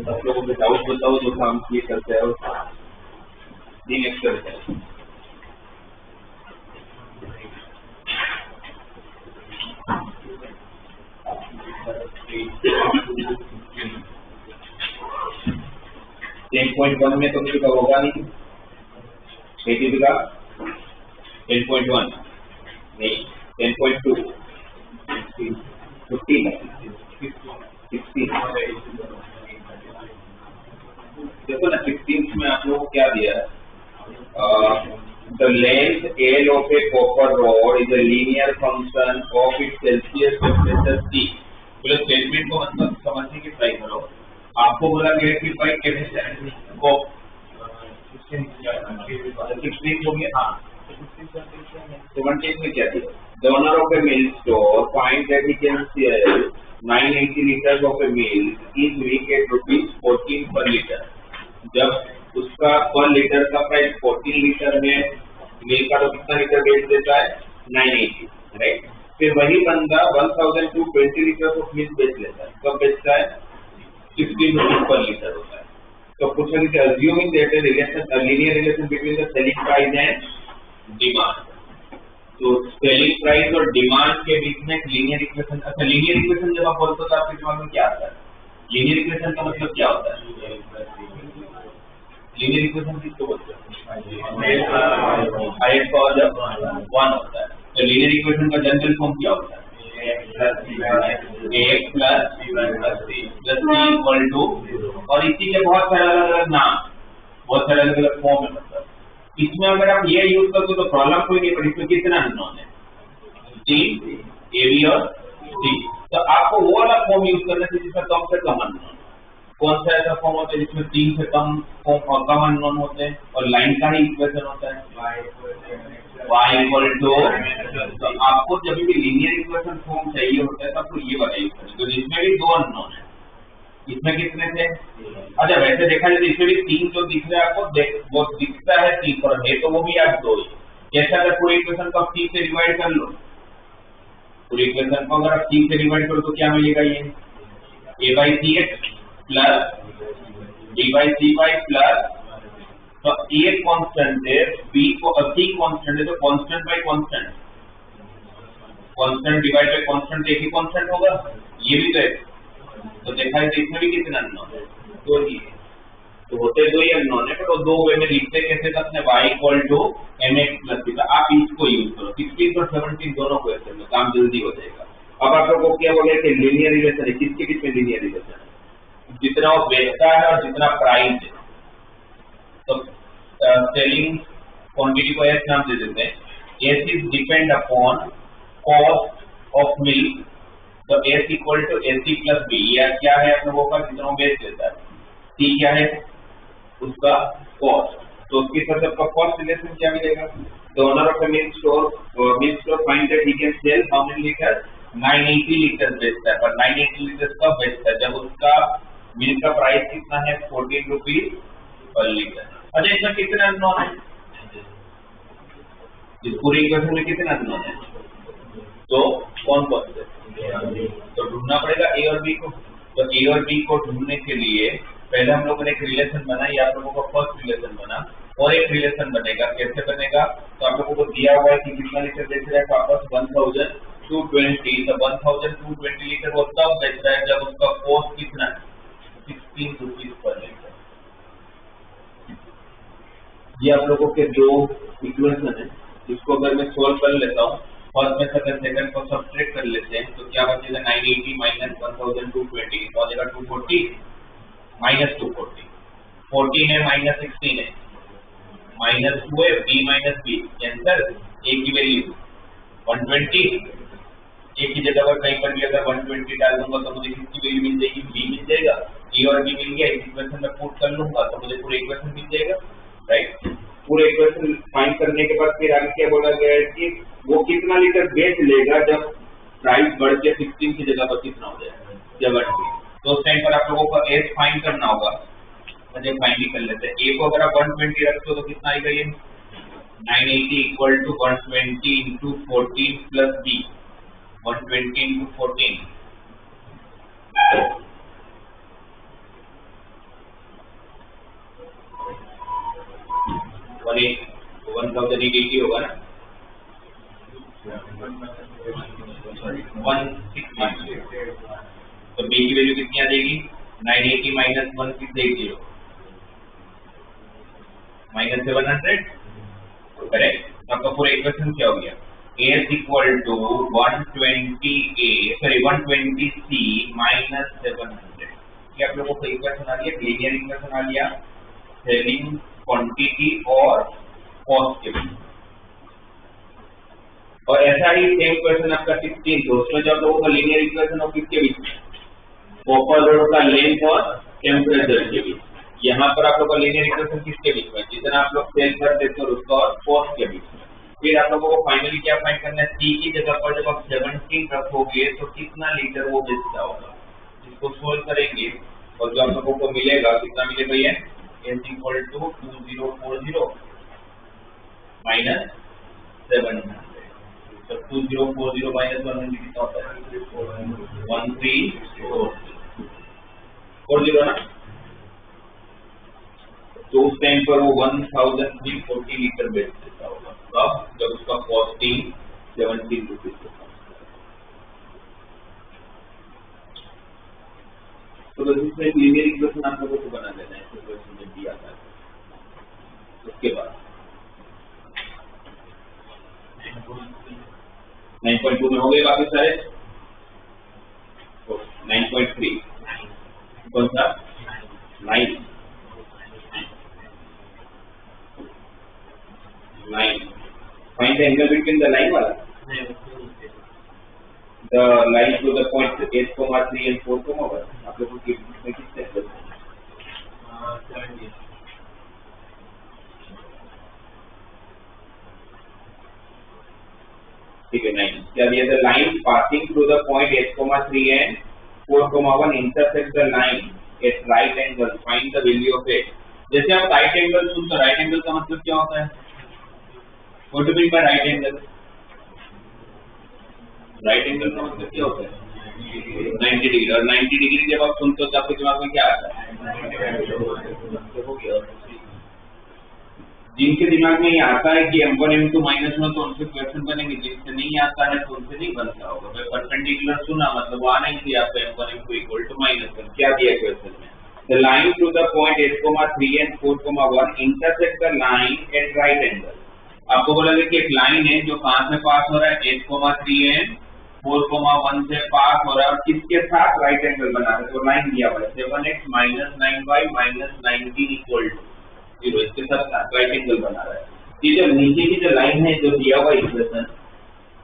आप लोगों के डाउट बताओ जो काम किए करते हैं नेक्स्ट करते हैं। .1 में तो किसी का होगा नहीं, खेती का 10.1 नहीं 10.2 15 16 देखो ना 16 में आप लोगों को क्या दिया है, the length L of a copper rod is a linear function of its Celsius temperature T। बोले स्टेटमेंट को मतलब समझने की ट्राई करो। आपको बोला गया कि भाई केमिस्ट्री को 16 हो गया, हाँ 17 में क्या दिया, the owner of a milk store finds that he can sell 980 liters of a milk each week at ₹14 per liter। जब उसका पर लीटर का प्राइस 14 लीटर में मिल्क का तो कितना लीटर बेच देता है 980, राइट। फिर वही बंदा 1220 लीटर ऑफ मिल्क बेच लेता है, कब बेचता है 16 रुपीज पर लीटर होता है। तो पूछा कि assuming that a relation linear relation between the selling price and demand, तो सेलिंग प्राइस और डिमांड के बीच में लीनियर इक्वेशन। अच्छा लीनियर इक्वेशन जब आप बोलते हो तो आपके दिमाग में क्या आता है, लीनियर इक्वेशन का मतलब क्या होता है, लीनियर इक्वेशन किसको बोलते हैं, हाईएस्ट पावर जब 1 होता है। तो लीनियर इक्वेशन का जनरल फॉर्म क्या होता है, ax plus c equal to, और इसी के बहुत सारे अलग अलग नाम, बहुत सारे अलग अलग फॉर्म है। मतलब इसमें अगर आप ये यूज करते हो तो प्रॉब्लम कोई नहीं, पर इसमें कितना अननोन है, टी ए बी और सी। तो आपको वो वाला फॉर्म यूज करना चाहिए जिसमें कम से कम अननोन। कौन सा ऐसा फॉर्म होता है जिसमें 3 से कम अननोन होते हैं और लाइन का ही इक्वेशन होता है y इक्वल टू। तो आपको जब भी लीनियर इक्वेशन फॉर्म चाहिए होता है तो आपको ये वाला यूज करना है, तो जिसमें भी 2 अननोन है। इसमें कितने थे, अच्छा वैसे देखा जाए तो इसमें भी 3 जो दिख रहा है आपको, वो दिखता है 3 पर है तो वो भी आप 2 ही। जैसा अगर पूरी इक्वेशन को आप 3 से डिवाइड कर लो, पूरी इक्वेशन को अगर आप 3 से डिवाइड करो तो क्या मिलेगा, ये a/cx प्लस d/cy प्लस, तो a कांस्टेंट है, b को c कांस्टेंट है, तो constant bye constant, constant divide by constant एक ही कांस्टेंट होगा, ये भी तो है। तो देखा है तो इसमें भी कितना अननोन है, 2 ही है। तो होते 2 ही अननोन है, पर वो 2 वे में लिखते कैसे तो अपने y equal to mx plus c, आप इसको यूज करो 16 और 17 दोनों को ऐसे में काम जल्दी हो जाएगा। अब आप लोगों को क्या बोले कि लीनियर रिलेशन है, किसके बीच में लीनियर रिलेशन है, जितना वो बेचता है और जितना प्राइस है। तो सेलिंग क्वांटिटी को एस नाम दे देते हैं, S is depend upon cost of milk, तो S equal to S C plus B. यह क्या है आप लोगों का, जितना वो बेच देता है, सी क्या है उसका कॉस्ट, तो उसके साथ आपका कॉस्ट रिलेशन क्या मिलेगा, the owner of a milk store find that he can sell how many litre, 980 litre बेचता है, पर 980 लीटर कब बेचता है, जब उसका मिल्क का प्राइस कितना है 14 रुपीज पर लीटर। अच्छा इसमें कितने अननोन है, इस पूरी इक्वेशन में कितने अननोन है, तो कौन कौन से, तो ढूंढना पड़ेगा ए और बी को। तो ए और बी को ढूंढने के लिए पहले हम लोगों ने एक रिलेशन बनाई, आप लोगों का फर्स्ट रिलेशन बना, और एक रिलेशन बनेगा, कैसे बनेगा, तो आप लोगों को दिया हुआ है कि कितना लीटर बेच रहा है वापस 1220, तो 1220 लीटर वो तब बेच रहा है जब उसका कॉस्ट कितना है 16 रुपीज पर लीटर। ये आप लोगों के जो इक्वेशन है इसको अगर मैं सोल्व कर लेता हूँ, फर्स्ट में सेकंड को सब्ट्रैक्ट कर लेते हैं, तो क्या बचेगा 980 माइनस 1220 तो आ जाएगा 240 माइनस 240, 14 है माइनस 16 है, माइनस 2 है, b minus B cancel, a की वैल्यू 120, a की जगह पर कहीं पर भी अगर 120 डाल दूंगा तो मुझे किसकी वैल्यू मिल जाएगी, b मिल जाएगा, a और b मिल गया, इस इक्वेशन में पुट कर लूंगा तो मुझे पूरा इक्वेशन मिल जाएगा, राइट। पूरे इक्वेशन फाइंड करने के बाद फिर आगे क्या बोला गया है कि वो कितना लीटर बेच लेगा जब प्राइस बढ़ के 16 की जगह पर कितना हो जाएगा, जब 120, तो उस टाइम पर आप लोगों को एस फाइंड करना होगा। मुझे फाइंड ही कर लेते हैं, ए को अगर आप 120 रखते हो तो कितना आएगा, ये 980 equal to 120 into 14 plus B, 120 into 14 इतनी dt होगा ना 160। तो b की वैल्यू कितनी आ जाएगी 980 माइनस 1680 माइनस 700 करेक्ट। तो आपका पूरा इक्वेशन क्या हो गया a is equal to 120c minus 700। ये आप लोगों को इक्वेशन आ गया लीनियर इक्वेशन आ गया सेलिंग क्वांटिटी और कॉस्ट के बीच। और ऐसा ही सेम क्वेश्चन आपका 16 तो उसमें जब लोगों का लीनियर इक्वेशन और किसके बीच में कॉपर रोड का लेंथ और टेम्परेचर के बीच। यहाँ पर आप लोग का लीनियर इक्वेशन किसके बीच में जितना आप लोग सेल कर देते हो उसका और कॉस्ट के बीच में। फिर आप लोगों को फाइनली क्या फाइंड करना है c की जगह पर जब आप 17 रखोगे तो कितना लीटर वो बेचता होगा इसको सोल्व करेंगे और जो आप लोगों को मिलेगा कितना मिलेगा ये s इक्वल टू 2040 माइनस 700। तो 2040 माइनस 100 कितना होता है 1340 ना। तो उस टाइम पर वो 1340 लीटर बेच देता होगा तब जब उसका कॉस्टिंग 17 रुपीज था। तो इसमें लीनियर इक्वेशन आप लोगों को बना देना है इक्वेशन जब दिया था। उसके बाद 9.2 में हो गए बाकी सारे 9.3 कौन सा 9 find the angle between the line wala the line to the point 8,3 and 4,1 आप लोगों की इसमें कितने एंगल ठीक है 9 क्या दिया था line passing through the point 8,3 and 4,1 intersect the line at right angle find the value of it। जैसे आप राइट एंगल सुनते हो राइट एंगल का मतलब क्या होता है What do you mean by right angle? Right angle का मतलब क्या होता है 90 डिग्री। और 90 डिग्री जब आप सुनते हो तो आपके दिमाग में क्या आता है जिनके दिमाग में ये आता है कि m1 m2 माइनस में तो उनसे क्वेश्चन बनेंगे जिनसे नहीं आता है तो उनसे नहीं बनता होगा। मैं परपेंडिकुलर सुना मतलब वो आना ही थी आपका m1 m2 इक्वल टू -1 क्या दिया क्वेश्चन में the line to the point 8,3 and 4,1 intersect the line at right angle। आपको बोला गया कि एक लाइन है जो कहां से पास हो रहा है 8,3 एंड 4,1 से पास हो रहा है और किसके साथ राइट एंगल बना रहा है। तो लाइन दिया हुआ है 7x minus 9y minus 19 equal to 0 इसके साथ राइट एंगल बना रहा है। ये जो नीचे की जो लाइन है जो दिया हुआ इक्वेशन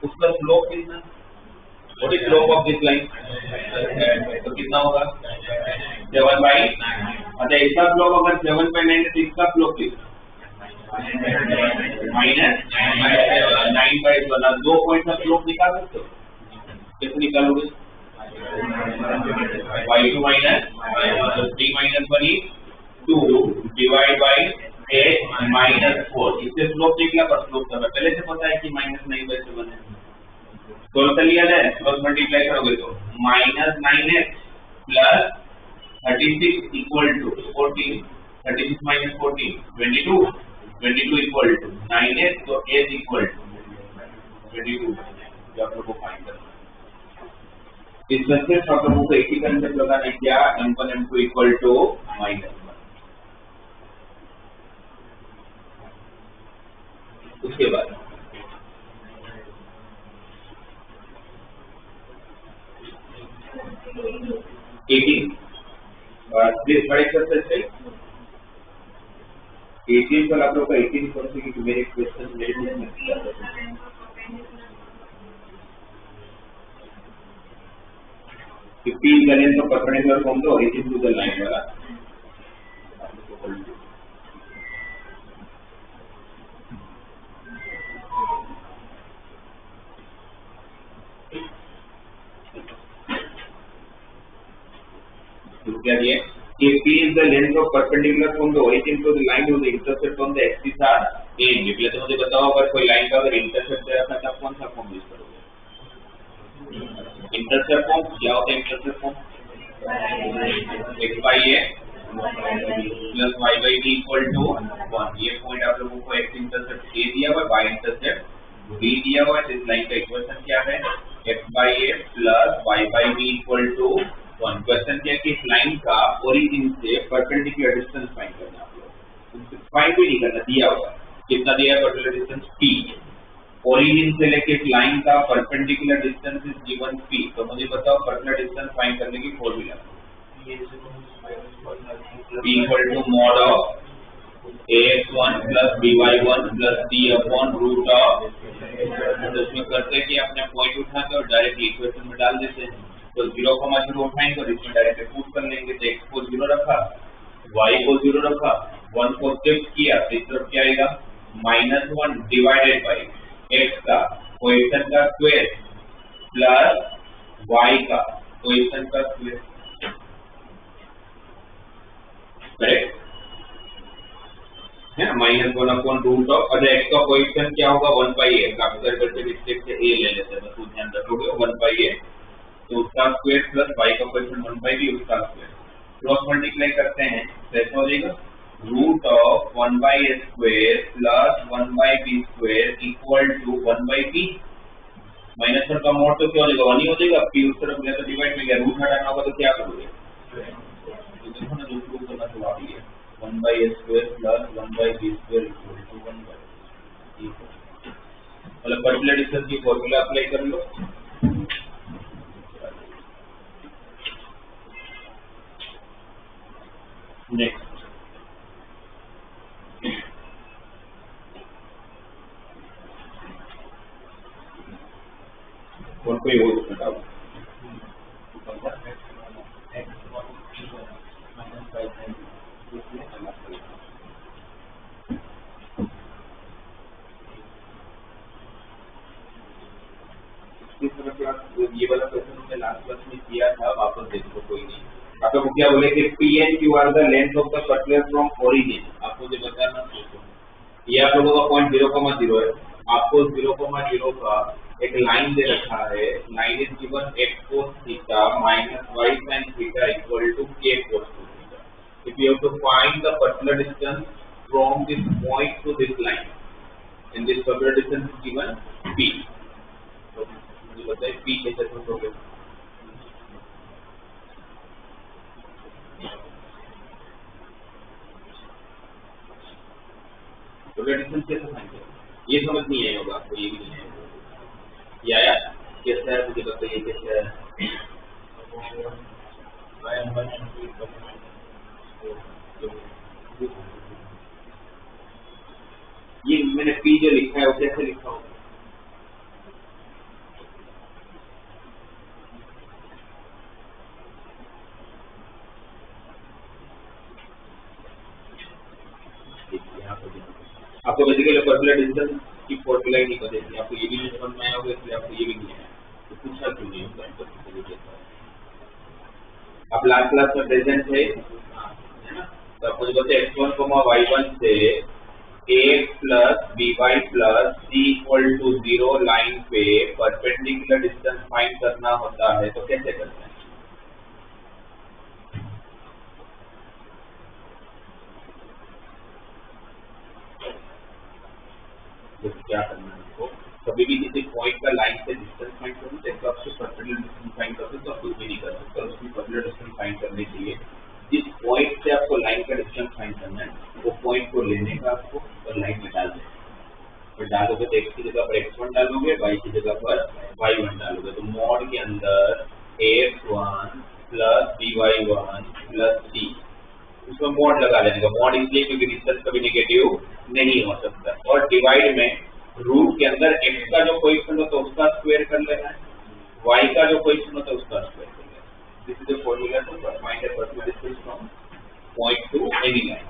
उसका स्लोप कितना what is slope of this line तो कितना होगा 7/9। अच्छा इसका स्लोप अगर 7/9 है तो इसका स्लोप कितना माइनस 9/1 दो पॉइंट का स्लोप निकाल सकते हो कैसे निकालोगे y2 minus 3 minus 1 is 2 divide by 8 minus 4 इससे स्लोप निकला पर स्लोप का पहले से पता है कि -9/7 है। सोल्व कर लिया जाए क्रॉस मल्टीप्लाई करोगे तो -9x plus 36 equal to 14 36 minus 14 22 equal to 9x तो s इक्वल टू 22 जो आप लोगों को फाइंड करना है। इसमें सिर्फ आप लोगों को एक ही कंसेप्ट लगाना है क्या m1 m2 इक्वल टू -1। उसके बाद प्लीज बड़े एक्सरसाइज 18 पर आप लोग का 18 कौन से कि मेरे क्वेश्चन मेरे बुक में क्या है 15 का लेंथ तो परपेंडिकुलर फॉर्म तो 18 टू द लाइन वाला तो क्या दिया if P is the length of perpendicular from the origin to the line with the intercept on the axis are same। इसलिए तो मुझे बताओ अगर कोई लाइन का अगर इंटरसेप्ट है तो आप कौन सा फॉर्म यूज करोगे इंटरसेप्ट फॉर्म क्या होता है इंटरसेप्ट फॉर्म x y है plus Y by B equal to 1। ये पॉइंट आप लोगों को एक्स इंटरसेप्ट ए दिया हुआ, वाई इंटरसेप्ट बी दिया हुआ है। इस लाइन का इक्वेशन क्या है? X by A plus Y by B equal to 1। Question क्या है कि इस लाइन का ओरिजिन से परपेंडिकुलर डिस्टेंस फाइंड करना है। आप लोग फाइंड भी नहीं करना, दिया हुआ है। कितना दिया है परपेंडिकुलर डिस्टेंस? p। ओरिजिन से लेके इस लाइन का perpendicular distance is given p। तो मुझे बताओ परपेंडिकुलर डिस्टेंस फाइंड करने की formula. p equal to mod of ax1 plus by1 plus c upon root of. तो इसमें करते हैं कि अपने पॉइंट उठाते और डायरेक्ट इक्वेशन में डाल देते हैं। तो 0,0 उठाएंगे और इसमें डायरेक्ट पुट कर लेंगे। तो x को 0 रखा, y को 0 रखा, 1 को शिफ्ट किया, तो इस तरफ क्या आएगा? -1 डिवाइडेड बाई x का कोएफिशिएंट का स्क्वायर प्लस y का कोएफिशिएंट का स्क्वायर। करेक्ट है ना? -1 अपॉन रूट ऑफ, और x का कोएफिशिएंट क्या होगा? 1/a। काफी सारे बच्चे मिस्टेक से a ले लेते हैं, बस वो ध्यान रखोगे 1/a। तो उसका स्क्वायर प्लस y का कोएफिशिएंट 1/b उसका स्क्वायर। क्रॉस मल्टीप्लाई करते हैं तो ऐसा हो जाएगा root of 1/a square plus 1/b square equal to 1/b। -1 का मॉड तो क्या हो जाएगा? 1 ही हो जाएगा। p उस तरफ गया तो डिवाइड में गया, रूट हटाना होगा तो क्या करोगे? तो देखो ना, जो प्रूव करना स्वाभाविक है। 1/a square plus 1/b square equal to 1/b। मतलब परपेंडिकुलर डिस्टेंस की फॉर्मूला अप्लाई कर लो। नेक्स्ट और कोई और बताओ। ये वाला क्वेश्चन हमने लास्ट क्लास में किया था, वापस देखो, कोई नहीं। आप लोग क्या बोले कि P and Q are the length of the particular from origin. आपको मुझे बताना, ये आप लोगों का पॉइंट 0,0 है। आपको 0,0 का एक लाइन दे रखा है। Line is given x cos theta minus y sin theta equal to k cos theta. If you have to find the particular distance from this point to this line, and this particular distance is given p। तो मुझे बताइए p कैसे सोचोगे? Particular distance कैसे find करें? ये समझ नहीं आया होगा आपको, ये भी नहीं आया। ये आया कैसे है? मुझे बताइए कैसे है? ये मैंने p जो लिखा है वो कैसे लिखा होगा? आपको बेसिकली पर्टिकुलर डिस्टेंस की फॉर्मूला ही नहीं पता थी, आपको ये भी नहीं समझ में आया होगा, इसलिए आपको ये भी नहीं आया। तो पूछा क्यों नहीं होगा? आप लास्ट क्लास में प्रेजेंट है ना? तो आप मुझे बताइए x1, y1 से ax plus by plus c equal to 0 line पे परपेंडिकुलर डिस्टेंस फाइंड करना होता है, तो कैसे करते हैं? तो क्या करना है आपको? कभी भी किसी पॉइंट का लाइन से डिस्टेंस फाइंड करूँ तो आपसे पर्टिकुलर डिस्टेंस फाइंड करते तो आप कुछ भी नहीं कर सकते। और उसकी पर्टिकुलर डिस्टेंस फाइंड करने के लिए जिस पॉइंट से आपको लाइन का डिस्टेंस फाइंड करना है, वो पॉइंट को लेने का आपको और लाइन में डाल देना। तो डालोगे तो x की जगह पर x1 डालोगे, y की जगह पर y1 डालोगे। तो मॉड के अंदर ax1 plus by1 plus c, उसमें मॉड लगा लेने का। मॉड इसलिए क्योंकि डिस्टेंस कभी नेगेटिव नहीं हो सकता। और डिवाइड में रूट के अंदर x का जो कोएफिशिएंट होता है उसका स्क्वायर कर लेना है, y का जो कोएफिशिएंट होता है उसका स्क्वायर कर लेना है। This is the formula to find the particular distance from point to any line.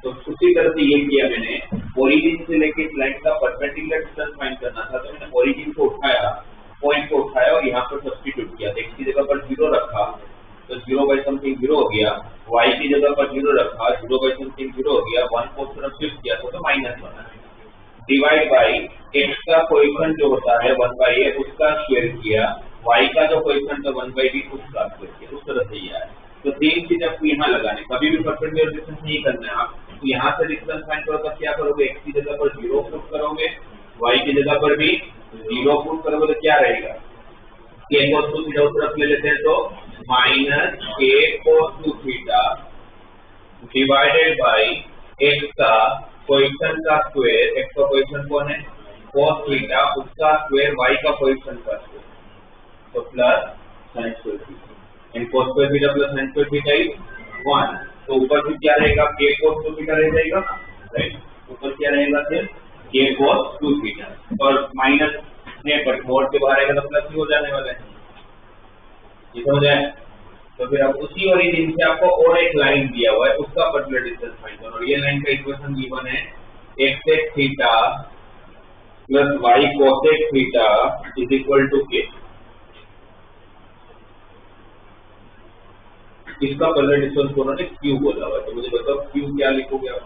तो उसी तरह से ये किया मैंने। ओरिजिन से लेके इस लाइन का परपेंडिकुलर डिस्टेंस फाइंड करना था, तो मैंने ओरिजिन को उठाया, पॉइंट को उठाया और यहाँ पर सब्स्टिट्यूट किया। तो x की जगह पर 0 रखा तो 0/समथिंग 0 हो गया, y की जगह पर 0 रखा, 0/समथिंग 0 हो गया, 1 को तरफ शिफ्ट किया तो माइनस बना। डिवाइड बाई x का कोएफिशिएंट जो होता है 1/a उसका स्क्वायर किया, y का जो कोएफिशिएंट है 1/b उसका स्क्वायर किया। उस तरह से ये आया। तो सेम चीज आपको यहाँ लगाने, कभी भी परपेंडिकुलर डिस्टेंस नहीं करना है आप। तो यहाँ से डिस्टेंस फाइंड करोगे, क्या करोगे, x की जगह पर 0 पुट करोगे, y की जगह पर भी 0 पुट करोगे, तो क्या रहेगा, k cos 2 थीटा उस तरफ ले लेते हैं, तो minus k cos 2 theta divided by x का कोएफिशिएंट का स्क्वायर, x का कोएफिशिएंट कौन है, cos थीटा, उसका स्क्वायर, y का कोएफिशिएंट का स्क्वायर, तो plus sin square theta, and cos square theta plus sin square theta is 1। तो ऊपर फिर क्या रहेगा, k cos 2 थीटा रह जाएगा, राइट, ऊपर क्या रहेगा फिर k cos 2 थीटा, और माइनस है बट मोड के बाहर आएगा तो प्लस ही हो जाने वाला है, ये समझ आया। तो फिर अब उसी ओरिजिन से आपको और एक लाइन दिया हुआ है, उसका पर्टिकुलर डिस्टेंस फाइंड करो, और ये लाइन का इक्वेशन गिवन है x sec theta plus y cosec theta is equal to k। इसका पर्टिकुलर डिस्टेंस को उन्होंने q बोला हुआ है, तो मुझे बताओ q क्या लिखोगे आप,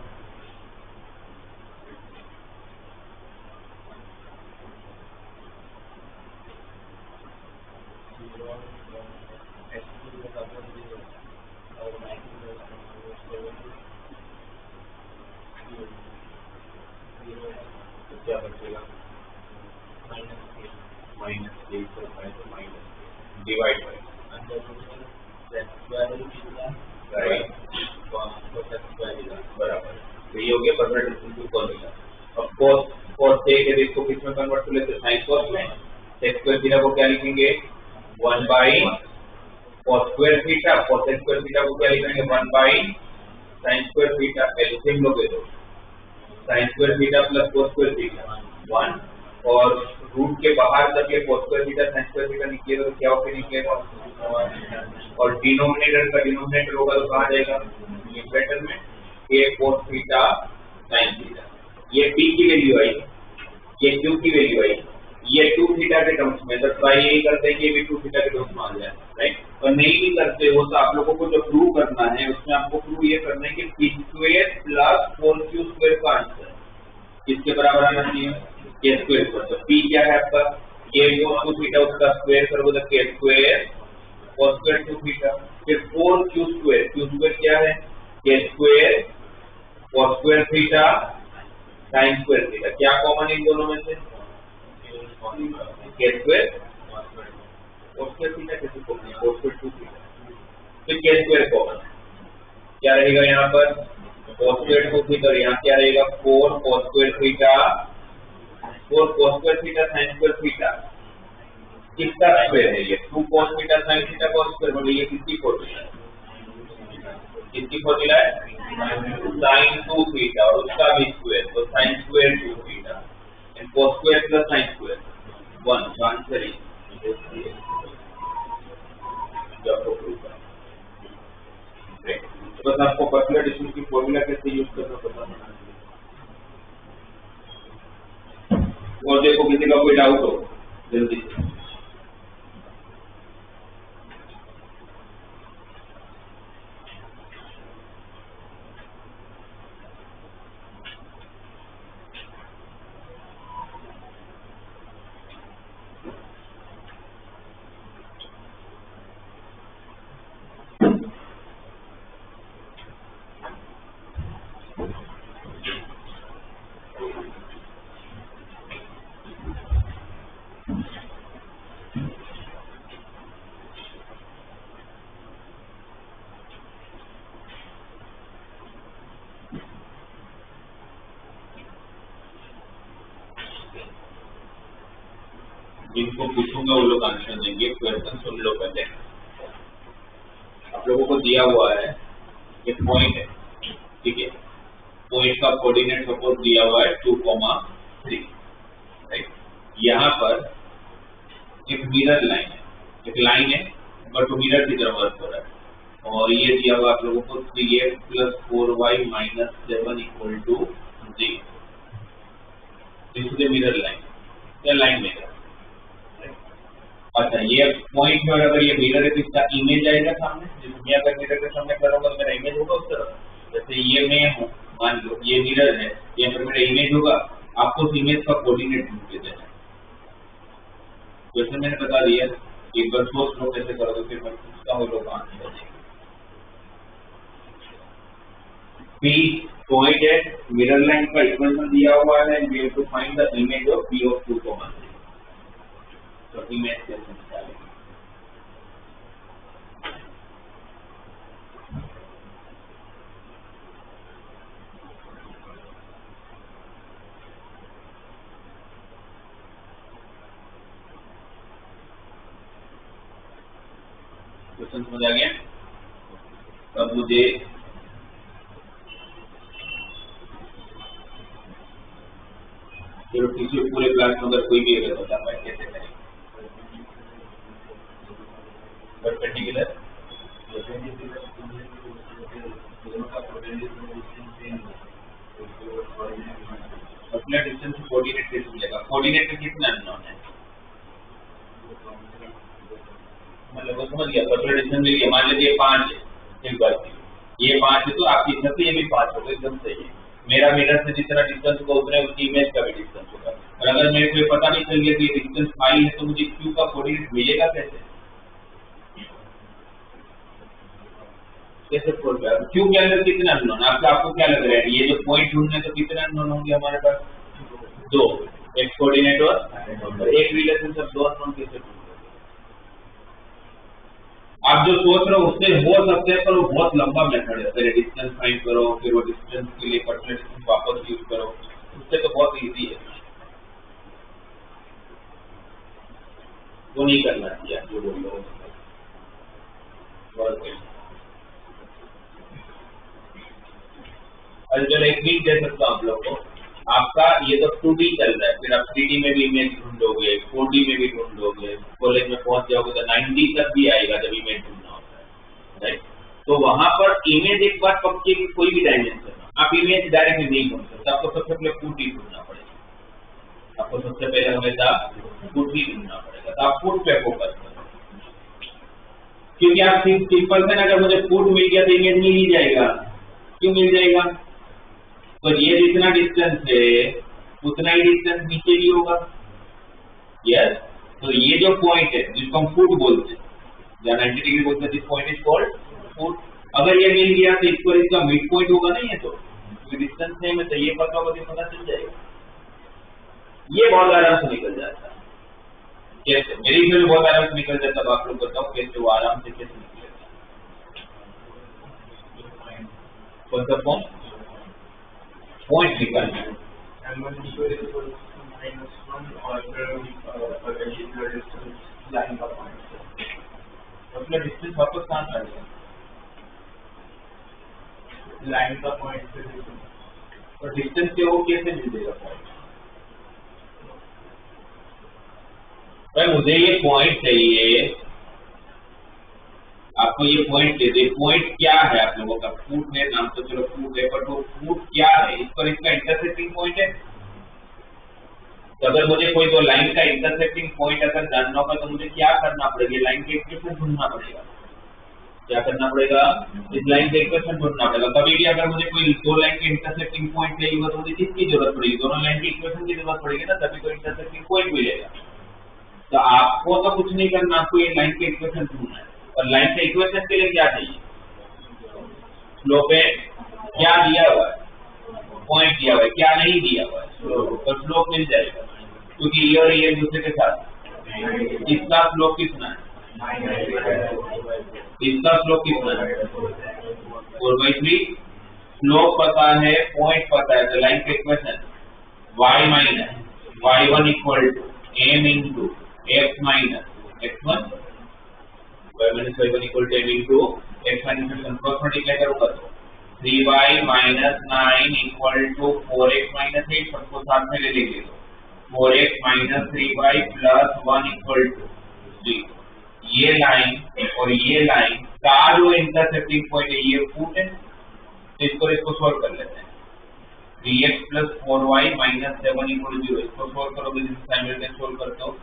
क्या बचेगा, minus k divide by, right, बराबर, तो ये हो गया पर्टिकुलर डिस्टेंस की फॉर्मूला। अब cos sec है, इसको किस में कन्वर्ट कर लेते हैं, sin cos में, sec स्क्वायर थीटा को क्या लिखेंगे, 1 by cos square theta, cos square theta को क्या लिखेंगे, 1 by sin square theta, LCM लोगे तो sin square theta plus cos square theta 1, और रूट के बाहर तक ये cos square theta sin square theta निकलेगा, तो क्या होकर निकलेगा, और डिनोमिनेटर का डिनोमिनेटर होगा तो कहाँ जाएगा, न्यूमरेटर में, k cos theta sin theta, ये p की वैल्यू आई, ये q की वैल्यू आई, ये 2 थीटा के टर्म्स में, तो ट्राई यही करते हैं कि ये भी 2 थीटा के टर्म्स में आ जाए, राइट। और नहीं भी करते हो तो आप लोगों को जो प्रूव करना है उसमें आपको प्रूव ये करना है कि p square plus 4q square का आंसर किसके बराबर आना चाहिए, k स्क्वायर पर। तो p क्या है आपका, k cos 2 थीटा, उसका स्क्वायर करोगे तो k square cos square 2 theta, फिर 4q स्क्वायर, q स्क्वायर क्या है, k square cos square theta sin square theta, क्या कॉमन इन दोनों में से, k square cos square theta, कैसे कॉमन है, cos स्क्वायर 2 थीटा, फिर k स्क्वायर कॉमन है, क्या रहेगा यहाँ पर, cos स्क्वायर 2 थीटा, और यहाँ क्या रहेगा, 4 cos square theta, 4 cos square theta sin square theta, किसका स्क्वायर है, ये 2 cos theta sin theta cos square, मतलब ये किसकी फॉर्मूला है, किसकी फॉर्मूला है, sin 2 थीटा, और उसका भी स्क्वायर, तो sin square 2 theta, and cos square plus sin square 1, answer is जो आपको प्रूव करना है। तो बस आपको पर्टिकुलर डिस्टेंस की फॉर्मूला कैसे यूज करना पता होना चाहिए। और देखो किसी का कोई डाउट हो जल्दी से, जिनको पूछूंगा वो लोग आंसर देंगे। क्वेश्चन सुन लो पहले। आप लोगों को दिया हुआ है एक पॉइंट है, ठीक है, पॉइंट का कोऑर्डिनेट सपोज दिया हुआ है 2,3, राइट। यहाँ पर एक मिरर लाइन है, एक लाइन है बट वो मिरर की तरह वर्क हो रहा है, और ये दिया हुआ आप लोगों को 3x + 4y - 7 = 0। This is mirror line या लाइन मिरर। अच्छा, ये पॉइंट में अगर ये मिरर है तो इसका इमेज आएगा सामने, जैसे मैं अगर मिरर के सामने करूंगा तो मेरा इमेज होगा उस तरफ। जैसे ये मैं हूँ, मान लो ये मिरर है, ये पर मेरा इमेज होगा, आपको उस इमेज का कोऑर्डिनेट ढूंढ के देना है। जैसे मैंने बता दिया, एक बार सोच लो कैसे करोगे, फिर मैं पूछता हूँ लोग आंसर देंगे। P point at mirror line का इक्वेशन दिया हुआ है and we have to find the image of P of 2, 3. तो इमेज कैसे निकालेंगे? क्वेश्चन समझ आ गया? अब मुझे किसी पूरे क्लास में अगर कोई भी अगर बता पाए कैसे करें परपेंडिकुलर अपना डिस्टेंस कोऑर्डिनेट कैसे मिलेगा? कोऑर्डिनेट कितना अननोन है? मतलब वो समझ गया। सर्कुलर डिस्टेंस मिल गया। मान लीजिए 5 है, एक बार ये 5 है तो आपकी इधर से ये भी 5 होगा, एकदम सही है। मेरा मिरर से जितना डिस्टेंस होगा उतना उसकी इमेज का भी डिस्टेंस होगा। और अगर मेरे को पता नहीं चल गया कि ये डिस्टेंस पाई है तो मुझे क्यू का कोऑर्डिनेट मिलेगा कैसे? कैसे खोल पाए? क्यू के अंदर कितने अननोन? आपको क्या लग रहा है? ये जो पॉइंट ढूंढने तो कितने अननोन होंगे हमारे पास? 2, एक कोऑर्डिनेट और एक रिलेशन सब 2 अननोन कैसे ढूंढोगे? आप जो सोच रहे हो उससे हो सकते हैं पर वो बहुत लंबा मेथड है। पहले डिस्टेंस फाइंड करो, फिर वो डिस्टेंस के लिए पर्टिकुलर डिस्टेंस वापस यूज करो, उससे तो बहुत इजी है। वो नहीं करना चाहिए जो बोल रहे हो। चलो एक वीक दे सकता हूँ आप लोग को। आपका ये तो 2D चल रहा है, फिर आप 3D में भी इमेज ढूंढोगे, 4D में भी ढूंढोगे, कॉलेज में पहुंच जाओगे तो 9D तक भी आएगा जब इमेज ढूंढना होता है, राइट? तो वहां पर इमेज एक बात पक्की की कोई भी डायमेंशन आप इमेज डायरेक्टली नहीं ढूंढ सकते। आपको सबसे पहले 2D ढूंढना पड़ेगा। आपको सबसे पहले हमेशा 2D ढूंढना पड़ेगा। तो आप फुट पे फोकस करो, क्योंकि आप सिंपल से अगर मुझे फुट मिल गया तो इमेज मिल ही जाएगा। क्यों मिल जाएगा? तो ये जितना डिस्टेंस है उतना ही डिस्टेंस नीचे भी होगा। यस, तो ये जो पॉइंट है जिसको हम फुट बोलते हैं या 90 डिग्री बोलते हैं, this point is called foot. अगर ये मिल गया तो इस पर इसका मिड पॉइंट होगा ना। ये तो डिस्टेंस नहीं में तो ये पता होगा तो पता चल जाएगा। ये बहुत आराम से निकल जाता है। कैसे? मेरी भी बहुत आराम से निकल जाता है। आप लोग बताओ कैसे वो आराम से कैसे निकलेगा? कौन सा पॉइंट निकालना है? अपना डिस्टेंस वापस कहाँ आ गया? लाइन का पॉइंट से और डिस्टेंस के वो कैसे मिल जाएगा पॉइंट? भाई मुझे ये पॉइंट चाहिए, आपको ये पॉइंट दे दे। पॉइंट क्या है आप लोगों का? फुट है, नाम तो चलो फुट है, पर वो फुट क्या है? इस पर इसका इंटरसेक्टिंग पॉइंट है। तो अगर मुझे कोई दो लाइन का इंटरसेक्टिंग पॉइंट अगर जानना होगा तो मुझे क्या करना पड़ेगा? लाइन के इक्वेशन ढूंढना पड़ेगा। क्या करना पड़ेगा? इस लाइन के इक्वेशन ढूंढना पड़ेगा। कभी भी अगर मुझे कोई दो लाइन के इंटरसेक्टिंग पॉइंट चाहिए होगा तो मुझे किसकी जरूरत पड़ेगी? दोनों लाइन की इक्वेशन की जरूरत पड़ेगी ना, तभी तो इंटरसेक्टिंग पॉइंट मिलेगा। तो आपको तो कुछ नहीं करना, आपको ये लाइन के इक्वेशन ढूंढना है। और लाइन के इक्वेशन के लिए क्या चाहिए? स्लोप है। क्या दिया हुआ है? पॉइंट दिया हुआ है। क्या नहीं दिया हुआ है? स्लोप। तो स्लोप मिल जाएगा क्योंकि ये और ये दूसरे के साथ। इसका स्लोप कितना है? इसका स्लोप कितना है? 4/3। स्लोप पता है, पॉइंट पता है, तो लाइन के equation y minus y1 equal to m into x minus x1, y minus y1 equal to m into x minus x1 cross multiply करूंगा तो 3y minus 9 equal to 4x minus 8। सबको साथ में ले लेंगे तो 4x minus 3y plus 1 equal to 0। ये line और ये लाइन का जो इंटरसेक्टिंग पॉइंट है ये फुट है। इसको सॉल्व कर लेते हैं। 3x plus 4y minus 7 equal to 0। इसको सॉल्व करोगे, साइमल्टेनियस सोल्व करता हूँ।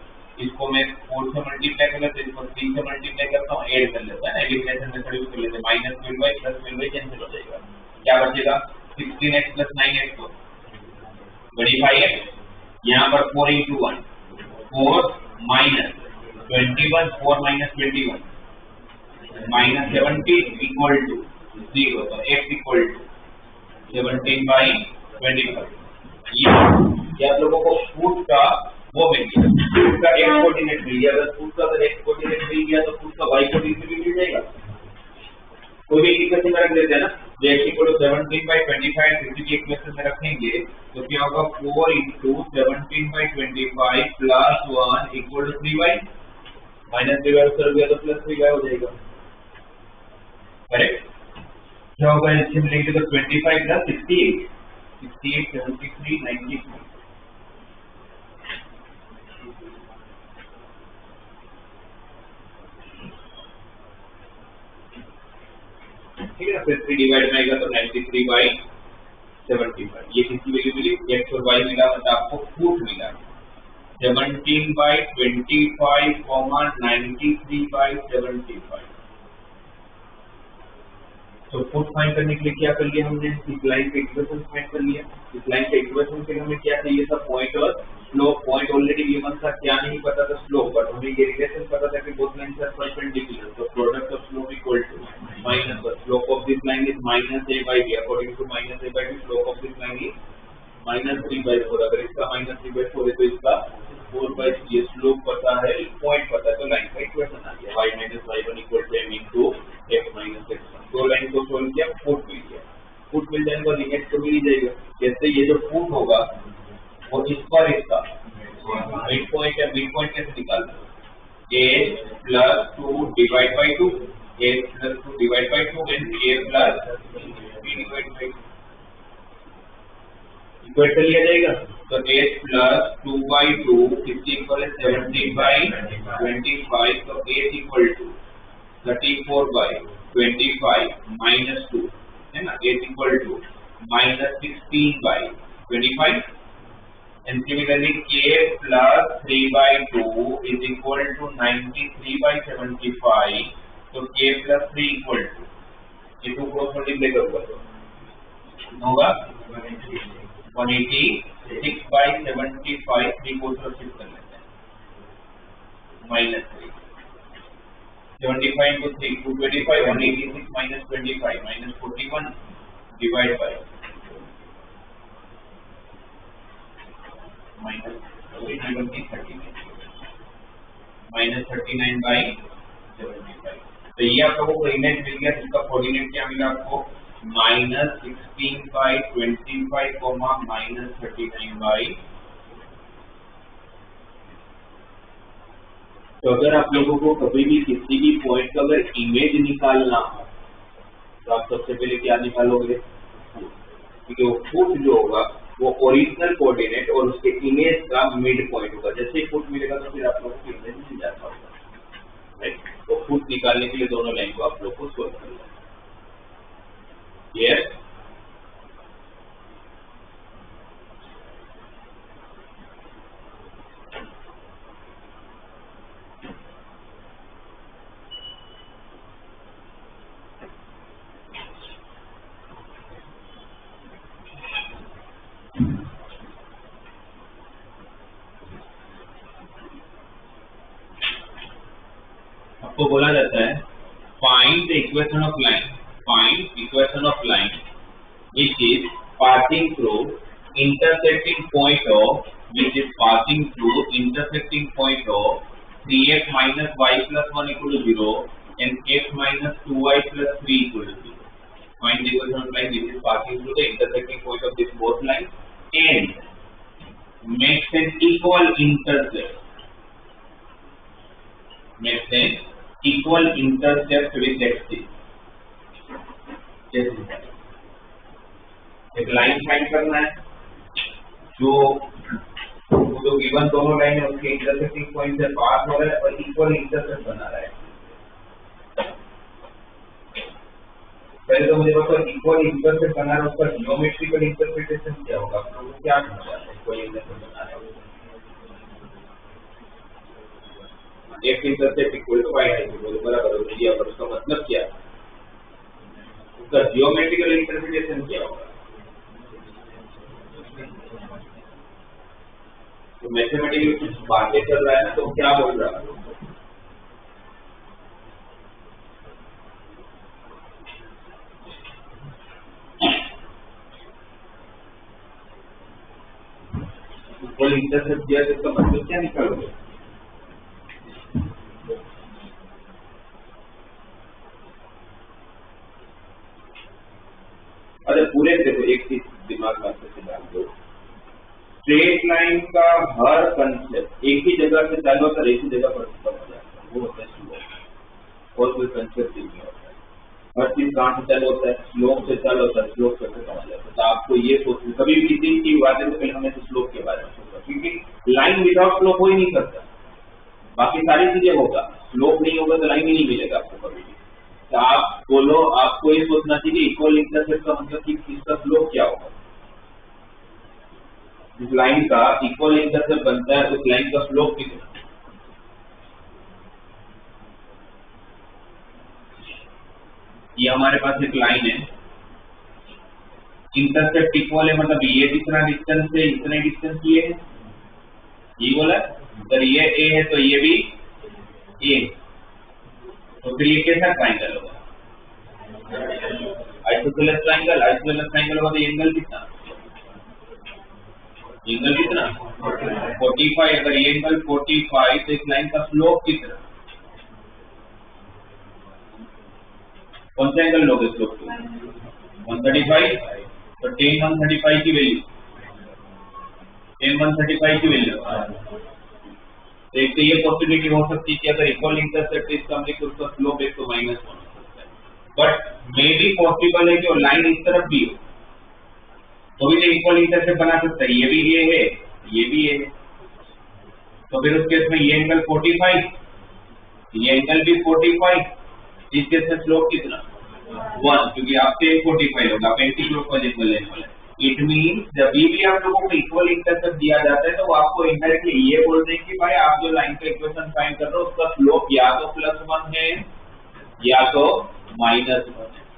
इसको मैं 4 से मल्टीप्लाई कर लेता हूँ, इसको 3 से मल्टीप्लाई करता हूँ, ऐड कर लेता है ना, एलिमिनेशन मेथड यूज कर लेते हैं। Minus 12y plus 12y cancel हो जाएगा। क्या बचेगा? 16x प्लस 9x को वेरीफाई है। यहाँ पर 4 into 1 4 minus 21 4 minus 21 minus 70 equal to 0। तो x इक्वल टू 17/25। ये आप लोगों को फुट का वो मिल गया, फुट का एक्स कोऑर्डिनेट मिल गया। अगर फुट का अगर एक्स कोऑर्डिनेट मिल गया तो फुट का वाई कोऑर्डिनेट भी मिल जाएगा। कोई भी इक्वेशन में रख देते हैं ना, जो x = 17/25 किसी भी इक्वेशन में रखेंगे तो क्या होगा, 4 × 17/25 + 1 = 3y, -3y उत्तर हो गया तो +3y हो जाएगा। करेक्ट। क्या होगा इससे मिलेंगे तो 25 + 68, 73, 93। ठीक है ना, फिर 3 डिवाइड में आएगा तो 93/75। ये किसकी वैल्यू मिली, x और y मिला, मतलब आपको फुट मिला 17/25, 93/75। तो फुट फाइंड करने के लिए क्या कर लिया हमने, इस लाइन पे इक्वेशन फाइंड कर लिया। इस लाइन पे इक्वेशन के लिए हमें क्या चाहिए था, पॉइंट और स्लोप। पॉइंट ऑलरेडी गिवन था, क्या नहीं पता था, स्लोप। बट हमें ये रिलेशन पता था कि बोथ लाइंस आर परपेंडिकुलर, तो product of slope equal to minus the slope of this line is -a/b। According to -a/b slope of this line is -3/4। अगर इसका -3/4 है तो इसका 4/3। ये स्लोप पता है, पॉइंट पता है, तो लाइन का इक्वेशन आ गया y - y1 = m × x - x1। दो लाइन को सोल्व किया, फुट मिल गया। फुट मिल जाने पर लिमिट तो मिल ही जाएगा। जैसे ये जो फुट होगा वो इस पर इसका मिड पॉइंट है। मिड पॉइंट कैसे निकालना, a + 2 divide by 2, a + 2 divide by 2 and a + b divide by 2 equate कर लिया जाएगा। तो a + 2/2 किसके इक्वल है, 17/25। तो a = 34/25 - 2 है ना, a = -16/25। and similarly k + 3/2 is equal to 93/75। तो k + 3 = ये 2 क्रॉस मल्टीप्लाई करूंगा तो होगा 186/75। 3 को तरफ शिफ्ट कर लेते हैं, -3 75 × 3 225, 186 - 25 -41 डिवाइड बाय -39/75। तो ये आप लोगों को इमेज मिल गया, जिसका कोऑर्डिनेट क्या मिला आपको, -16/25, -39/। तो अगर आप लोगों को कभी भी किसी भी पॉइंट का अगर इमेज निकालना हो तो आप सबसे पहले क्या निकालोगे, क्योंकि वो फुट जो होगा वो ओरिजिनल कोऑर्डिनेट और उसके इमेज का मिड पॉइंट होगा। जैसे ही फुट मिलेगा तो फिर आप लोगों को इमेज मिल जाता होगा, राइट। तो फुट निकालने के लिए दोनों लाइन को आप लोग को सोल्व करना है। क्लियर। आपको बोला जाता है find the equation of line, find equation of line which is passing through intersecting point of 3x - y + 1 = 0 and x - 2y + 3 = 0. Find the equation of line which is passing through the intersecting point of this both lines and makes an equal intercept. Makes an equal intercept with x. एक line find करना है जो given दोनों line है उसके intersecting point से pass हो रहा है और इक्वल इंटरसेप्ट बना रहा है। पहले तो मुझे बताओ इक्वल इंटरसेप्ट बना रहा है, उसका जियोमेट्रिकल इंटरप्रिटेशन क्या होगा, आप लोग क्या समझते हैं इक्वल इंटरसेप्ट बना रहा है। एक इंटरसेप्ट इक्वल टू y बराबर हो गया, पर उसका मतलब क्या है, उसका जियोमेट्रिकल इंटरप्रिटेशन क्या होगा। तो मैथमेटिकली कुछ बातें कर रहा है ना, तो क्या बोल रहा है, इक्वल इंटरसेप्ट दिया तो इसका मतलब क्या निकालोगे? अरे पूरे देखो, एक चीज दिमाग में अच्छे से डाल दो, स्ट्रेट लाइन का हर कंसेप्ट एक ही जगह से चालू होता है, एक ही जगह पर खत्म हो जाता है, वो होता है स्लोप। और कोई कंसेप्ट नहीं होता है। हर चीज कहाँ से चालू होता है? स्लोप से चालू होता है, स्लोप से खत्म हो जाता है। तो आपको ये सोचना, कभी भी किसी की बात है तो पहले हमें स्लोप के बारे में सोचना, क्योंकि लाइन विदाउट स्लोप हो ही नहीं सकता। बाकी सारी चीजें होगा, स्लोप नहीं होगा तो लाइन ही नहीं मिलेगा आपको कभी भी। तो आप बोलो, आपको ये सोचना चाहिए इक्वल इंटरसेप्ट का मतलब कि इसका स्लोप क्या होगा। इस लाइन का इक्वल इंटरसेप्ट बनता है, उस लाइन का स्लोप कितना। ये हमारे पास एक लाइन है, इंटरसेप्ट इक्वल है, मतलब ये जितना डिस्टेंस है इतने डिस्टेंस ये है, ये बोला। अगर ये ए है तो ये भी ए, तो फिर ये कैसा ट्राइंगल होगा? Isosceles triangle. आइसोसेलेस ट्राइंगल होगा तो एंगल कितना? एंगल कितना? 45। अगर ये एंगल 45 तो इस लाइन का स्लोप कितना? कौन सा एंगल लोगे स्लोप को? 135। तो tan 135 की वैल्यू, tan 135 की वैल्यू, तो एक तो ये पॉसिबिलिटी हो सकती है कि अगर इक्वल इंटरसेप्ट इसका हमने तो उसका स्लोप एक तो -1 हो सकता है, बट मे भी पॉसिबल है कि वो लाइन इस तरफ भी हो तो भी इक्वल इंटरसेप्ट बना सकता है। ये भी ये है, ये भी ये है, तो फिर उस केस में ये एंगल 45, ये एंगल भी 45, इस केस में स्लोप कितना? 1, क्योंकि आपसे 45 होगा, आप एंटी क्लॉकवाइज एंगल लेने वाले। इट मीन जब भी आप लोगों को इक्वल इंटरसेप्ट दिया जाता है तो वो आपको इनडायरेक्टली ये बोलते हैं कि भाई आप जो लाइन का इक्वेशन फाइंड कर रहे हो उसका स्लोप या तो +1 है या तो -1 है,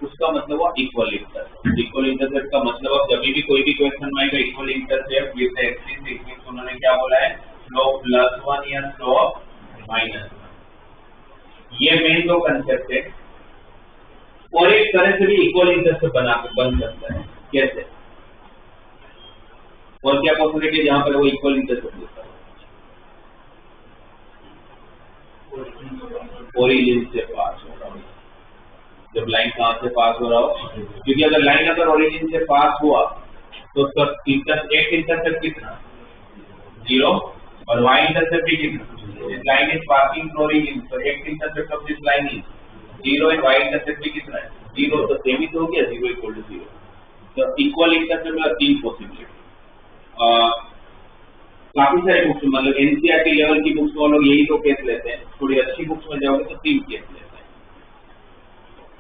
उसका मतलब वो इक्वल इंटरसेप्ट। इक्वल इंटरसेप्ट का मतलब अब जब भी कोई भी क्वेश्चन में आएगा इक्वल इंटरसेप्ट विद एक्सिस, उन्होंने क्या बोला है? स्लोप +1 या स्लोप -1। ये मेन दो कंसेप्ट है। और एक तरह से भी इक्वल इंटरसेप्ट बन सकता है, कैसे? और क्या पॉसिबिलिटी है जहां पर वो इक्वल इंटरसेप्ट होता है? ओरिजिन से पास हो रहा हो, जब लाइन कहां से पास हो रहा हो, क्योंकि अगर लाइन अगर ओरिजिन से पास हुआ तो उसका एक्स इंटरसेप्ट कितना? 0, और वाई इंटरसेप्ट भी कितना? Line is passing through origin, तो X intercept of this line is 0 and Y intercept भी कितना है? 0, तो सेम ही तो हो गया, 0 = 0। तो इक्वल इंटरसेप्ट में 3 पॉसिबिलिटी। काफी सारे बुक्स, मतलब एनसीईआरटी लेवल की बुक्स में लोग यही दो केस लेते हैं, थोड़ी अच्छी बुक्स में जाओगे तो 3 केस लेते हैं,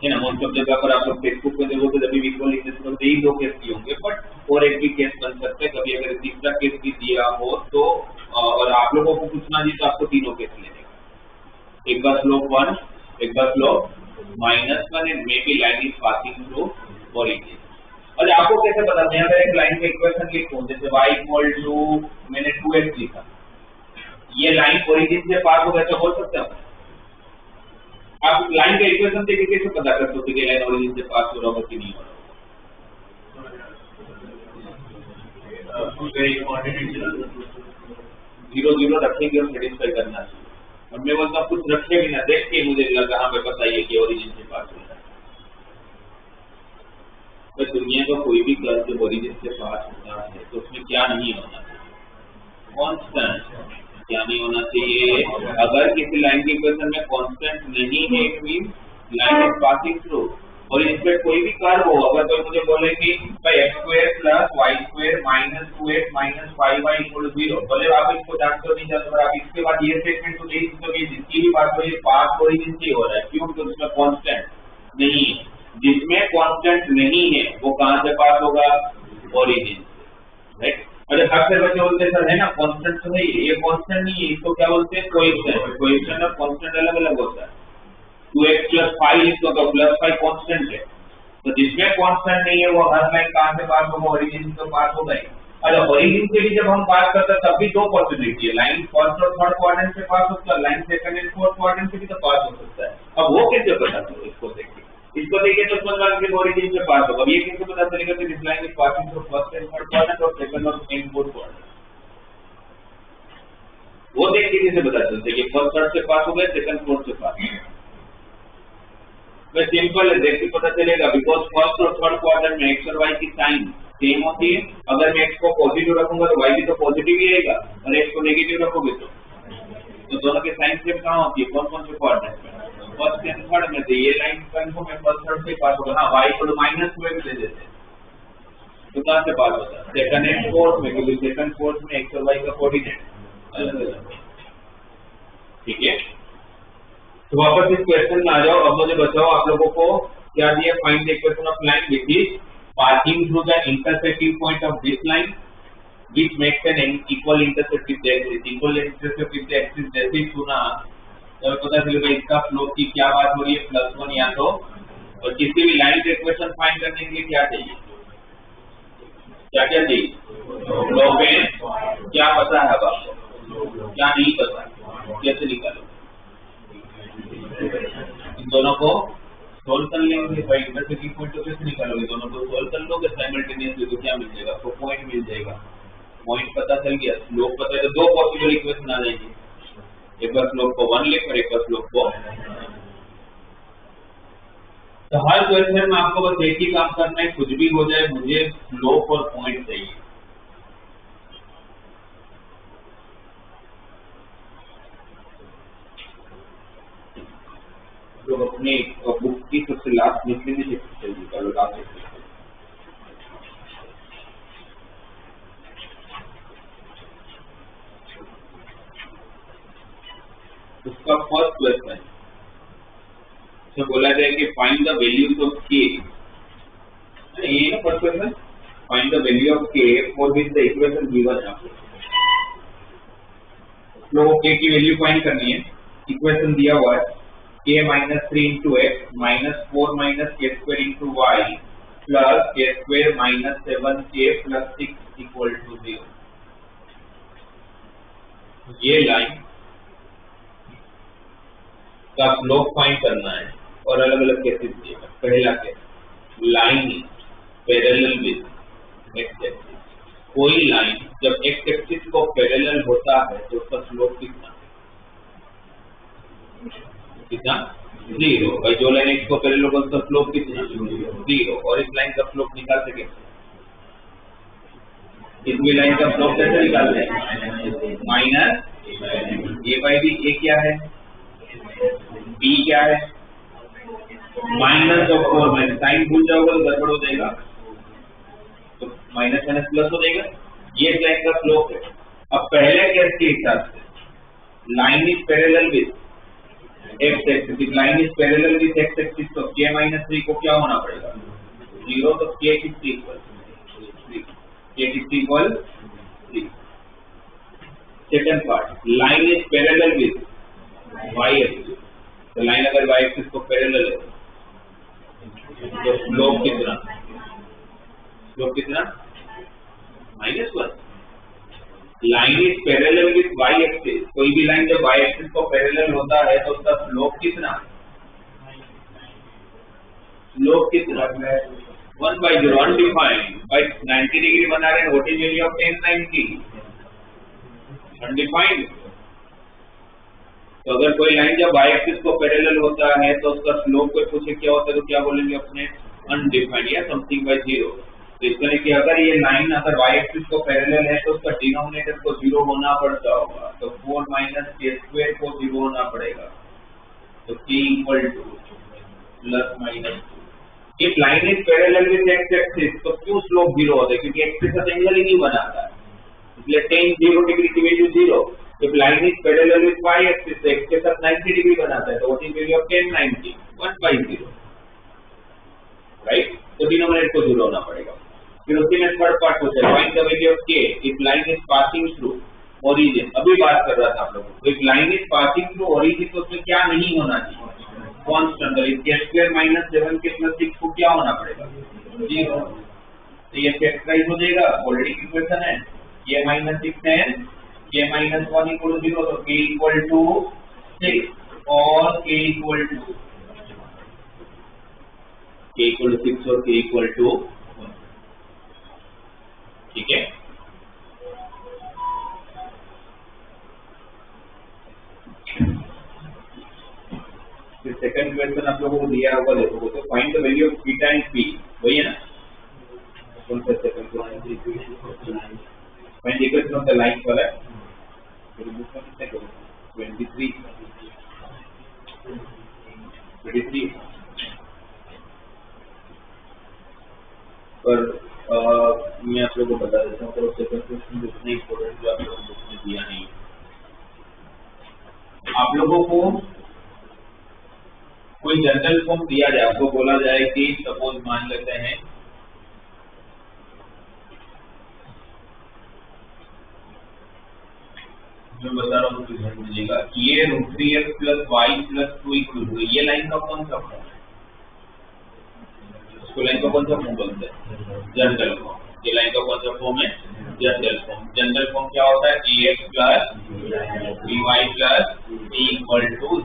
है ना। मोस्ट ऑफ जगह पर आप लोग फेसबुक पे देखोगे तो जब भी इक्वल इंटरसेप्ट में यही 2 केस दिए होंगे, बट और एक भी केस बन सकता है। कभी अगर तीसरा केस भी दिया हो तो और आप लोगों को पूछना जी तो आपको तीनों केस लेने का, एक बार स्लोप 1, एक बार slope -1 and may be line is passing through origin. और आपको कैसे पता? मैं अगर एक लाइन का इक्वेशन लिखूं, जैसे y मैंने 2x लिखा, ये लाइन ओरिजिन से पास हो गया तो हो सकता है। आप लाइन का इक्वेशन देख के कैसे पता कर सकते कि लाइन ओरिजिन से पास हो रहा होगा कि नहीं हो रहा? 0 रखेंगे और सेटिस्फाई करना चाहिए। और मैं बोलता कुछ रखे भी ना, देख के मुझे लगा हाँ मैं बताइए कि ओरिजिन से पास हो रहा है। तो दुनिया का कोई भी कर्व जब ओरिजिन से पास होता है तो उसमें क्या नहीं होना चाहिए? कांस्टेंट। क्या नहीं होना चाहिए? अगर किसी लाइन के इक्वेशन में कांस्टेंट नहीं है, it means line is passing through. और इसमें कोई भी कर्व हो, अगर कोई मुझे बोले कि भाई x² + y² - 2x - 5y = 0, बोले आप इसको जानते हो नहीं जानते, और आप इसके बाद ये स्टेटमेंट तो देख सकते हो जिसकी भी बात हो ये पास ओरिजिन से हो रहा है, क्यों? तो उसमें कांस्टेंट नहीं है। जिसमें कांस्टेंट नहीं है वो कहां से पास होगा? ओरिजिन से, राइट। अरे अक्सर बच्चे बोलते हैं सर है ना कांस्टेंट तो है, ये कांस्टेंट नहीं है, इसको क्या बोलते हैं? कोएफिशिएंट। कोएफिशिएंट और कांस्टेंट अलग अलग होता है। 2x + 5 लिखो तो +5 कांस्टेंट है, तो जिसमें कांस्टेंट नहीं है वो हर लाइन कहां से पास होगा? ओरिजिन से पास होगा ही। अरे ओरिजिन से भी जब हम बात करते हैं तब भी 2 पॉसिबिलिटी है, लाइन फर्स्ट और थर्ड क्वाड्रेंट से पास होता है, line second and fourth quadrant से भी तो पास हो सकता है। अब वो कैसे पता करो? इसको देखिए तो समझ में कि ओरिजिन से पास होगा। अब ये कैसे पता चलेगा कि this line is passing through first and third quadrant और सेकंड और फोर्थ क्वाड्रेंट? वो देख के कैसे पता चलता है कि फर्स्ट थर्ड से पास हो गए, सेकंड फोर्थ से पास? वह सिंपल है, देख के पता चलेगा, बिकॉज फर्स्ट और थर्ड क्वाड्रेंट में एक्स और वाई की साइन सेम होती है। अगर मैं एक्स को पॉजिटिव रखूंगा तो वाई भी तो पॉजिटिव ही रहेगा, और एक्स को नेगेटिव रखोगे तो दोनों के साइन सेम कहाँ होती है, कौन कौन से क्वाड्रेंट में? फर्स्ट एंड थर्ड में। तो ये लाइन कंफर्म है फर्स्ट थर्ड से पास होगा। हाँ, वाई को माइनस में भी दे देते हैं तो कहाँ से पास होता है? सेकंड एंड फोर्थ में, क्योंकि सेकंड फोर्थ में एक्स और वाई का कोऑर्डिनेट अलग अलग है। ठीक है, तो वापस इस क्वेश्चन में आ जाओ। अब मुझे बताओ आप लोगों को क्या दिया? Find the equation of line which is passing through the intersecting point of this line which makes an equal intercept with the axis। equal intercept with the axis जैसे ही सुना तो पता चलेगा इसका स्लोप की क्या बात हो रही है, +1 या तो। और किसी भी लाइन के इक्वेशन फाइंड करने के लिए क्या चाहिए, क्या क्या चाहिए? स्लोप एंड क्या पता है अब आपको, क्या नहीं पता, कैसे निकालो? इन दोनों को सोल्व कर लेंगे भाई। इंटरसेक्टिंग पॉइंट तो कैसे निकालोगे? दोनों को सोल्व कर लोगे साइमल्टेनियसली तो क्या मिल जाएगा? आपको पॉइंट मिल जाएगा। पॉइंट पता चल गया, स्लोप पता है, तो दो पॉसिबल इक्वेशन आ जाएगी, एक बार स्लोप को 1 लिख और एक बार स्लोप को। तो हर क्वेश्चन में आपको बस एक ही काम करना है, कुछ भी हो जाए मुझे स्लोप और पॉइंट चाहिए। तो अपने बुक की सबसे लास्ट निकलेंगे लास्ट उसका फर्स्ट क्वेश्चन तो बोला गया कि find the values of K. ये ना first question, find the value of K for which the equation given है। लोगों के की वैल्यू फाइंड करनी है। इक्वेशन दिया हुआ है k - 3 into x - 4 - k² into y plus k² - 7k plus 6 equal to 0। ये लाइन का स्लोप फाइंड करना है और अलग अलग केसेस दिए। पहला case, line is parallel with x axis. कोई लाइन जब एक्स एक्सिस को पैरेलल होता है तो उसका स्लोप कितना? 0। भाई जो लाइन एक्स को पैरेलल होगा उसका स्लोप कितना? 0। और इस लाइन का स्लोप निकाल सके, इस लाइन का स्लोप कैसे निकालते हैं? Minus A by B. A क्या है? बी क्या है? माइनस और 4 माइनस। साइन भूल जाओगे तो गड़बड़ हो जाएगा, तो माइनस माइनस प्लस हो जाएगा। ये लाइन का स्लोप है। अब पहले केस के हिसाब से line is parallel with x axis. Line is parallel with x axis तो k - 3 को क्या होना पड़ेगा? 0। तो k equal 3। Second part, line is parallel with y axis. तो लाइन अगर y एक्सिस को पैरेलल है तो स्लोप कितना? स्लोप कितना? -1। Line is parallel with y axis. कोई भी लाइन जब y एक्सिस को पैरेलल होता है तो उसका स्लोप कितना? स्लोप कितना? 1/0 अनडिफाइंड। बाय 90 डिग्री बना रहे हैं, what is value of tan 90? Undefined. तो अगर कोई लाइन जब y एक्सिस को पैरेलल होता है तो उसका स्लोप कोई पूछे क्या होता है तो क्या बोलेंगे अपने? अनडिफाइंड या समथिंग बाय 0। तो इसका कि अगर ये लाइन अगर y एक्सिस को पैरेलल है तो उसका डिनोमिनेटर को 0 होना पड़ता होगा, तो 4 - k² को 0 होना पड़ेगा। तो k = ±2। If line is parallel with x axis तो क्यों स्लोप 0 होता है? क्योंकि x के साथ एंगल ही नहीं बनाता है, इसलिए tan 0 डिग्री की value 0। If line is parallel with y axis, तो x के साथ 90 डिग्री बनाता है, तो what is value of tan 90? 1/0, right? तो डिनोमिनेटर को 0 होना पड़ेगा। फिर उसी में थर्ड पार्ट पूछा है, find the value of k if line is passing through origin। अभी बात कर रहा था आप लोगों को, if line is passing through origin तो उसमें क्या नहीं होना चाहिए? कांस्टेंट। k² - 7k + 6 को क्या होना पड़ेगा? 0। तो ये फैक्टराइज हो जाएगा, ऑलरेडी इक्वेशन है। k - 6 है, k - 1 = 0, तो k = 6 और k = 6 और k = 1। ठीक है। आप लोगों को दिया होगा, देखो तो find the value of theta and P, वही है ना, कौन सा second find the equation of the line वाला है, मेरे बुक में कितने करो 23 पर मैं आप लोगों को बता देता हूँ, तो सेकंड क्वेश्चन इतना इम्पोर्टेंट जो आप लोगों को बुक में दिया नहीं। आप लोगों को कोई जनरल फॉर्म दिया जाए, आपको बोला जाए कि सपोज मान लेते हैं मैं बता रहा हूँ, ध्यान दीजिएगा, ये √3x + y + 2 = ये लाइन का कौन सा फॉर्म है, इसको लाइन का कौन सा फॉर्म बोलते हैं, जनरल फॉर्म। ये लाइन का कौन सा फॉर्म है, जनरल फॉर्म। जनरल फॉर्म क्या होता है, ax + by + c =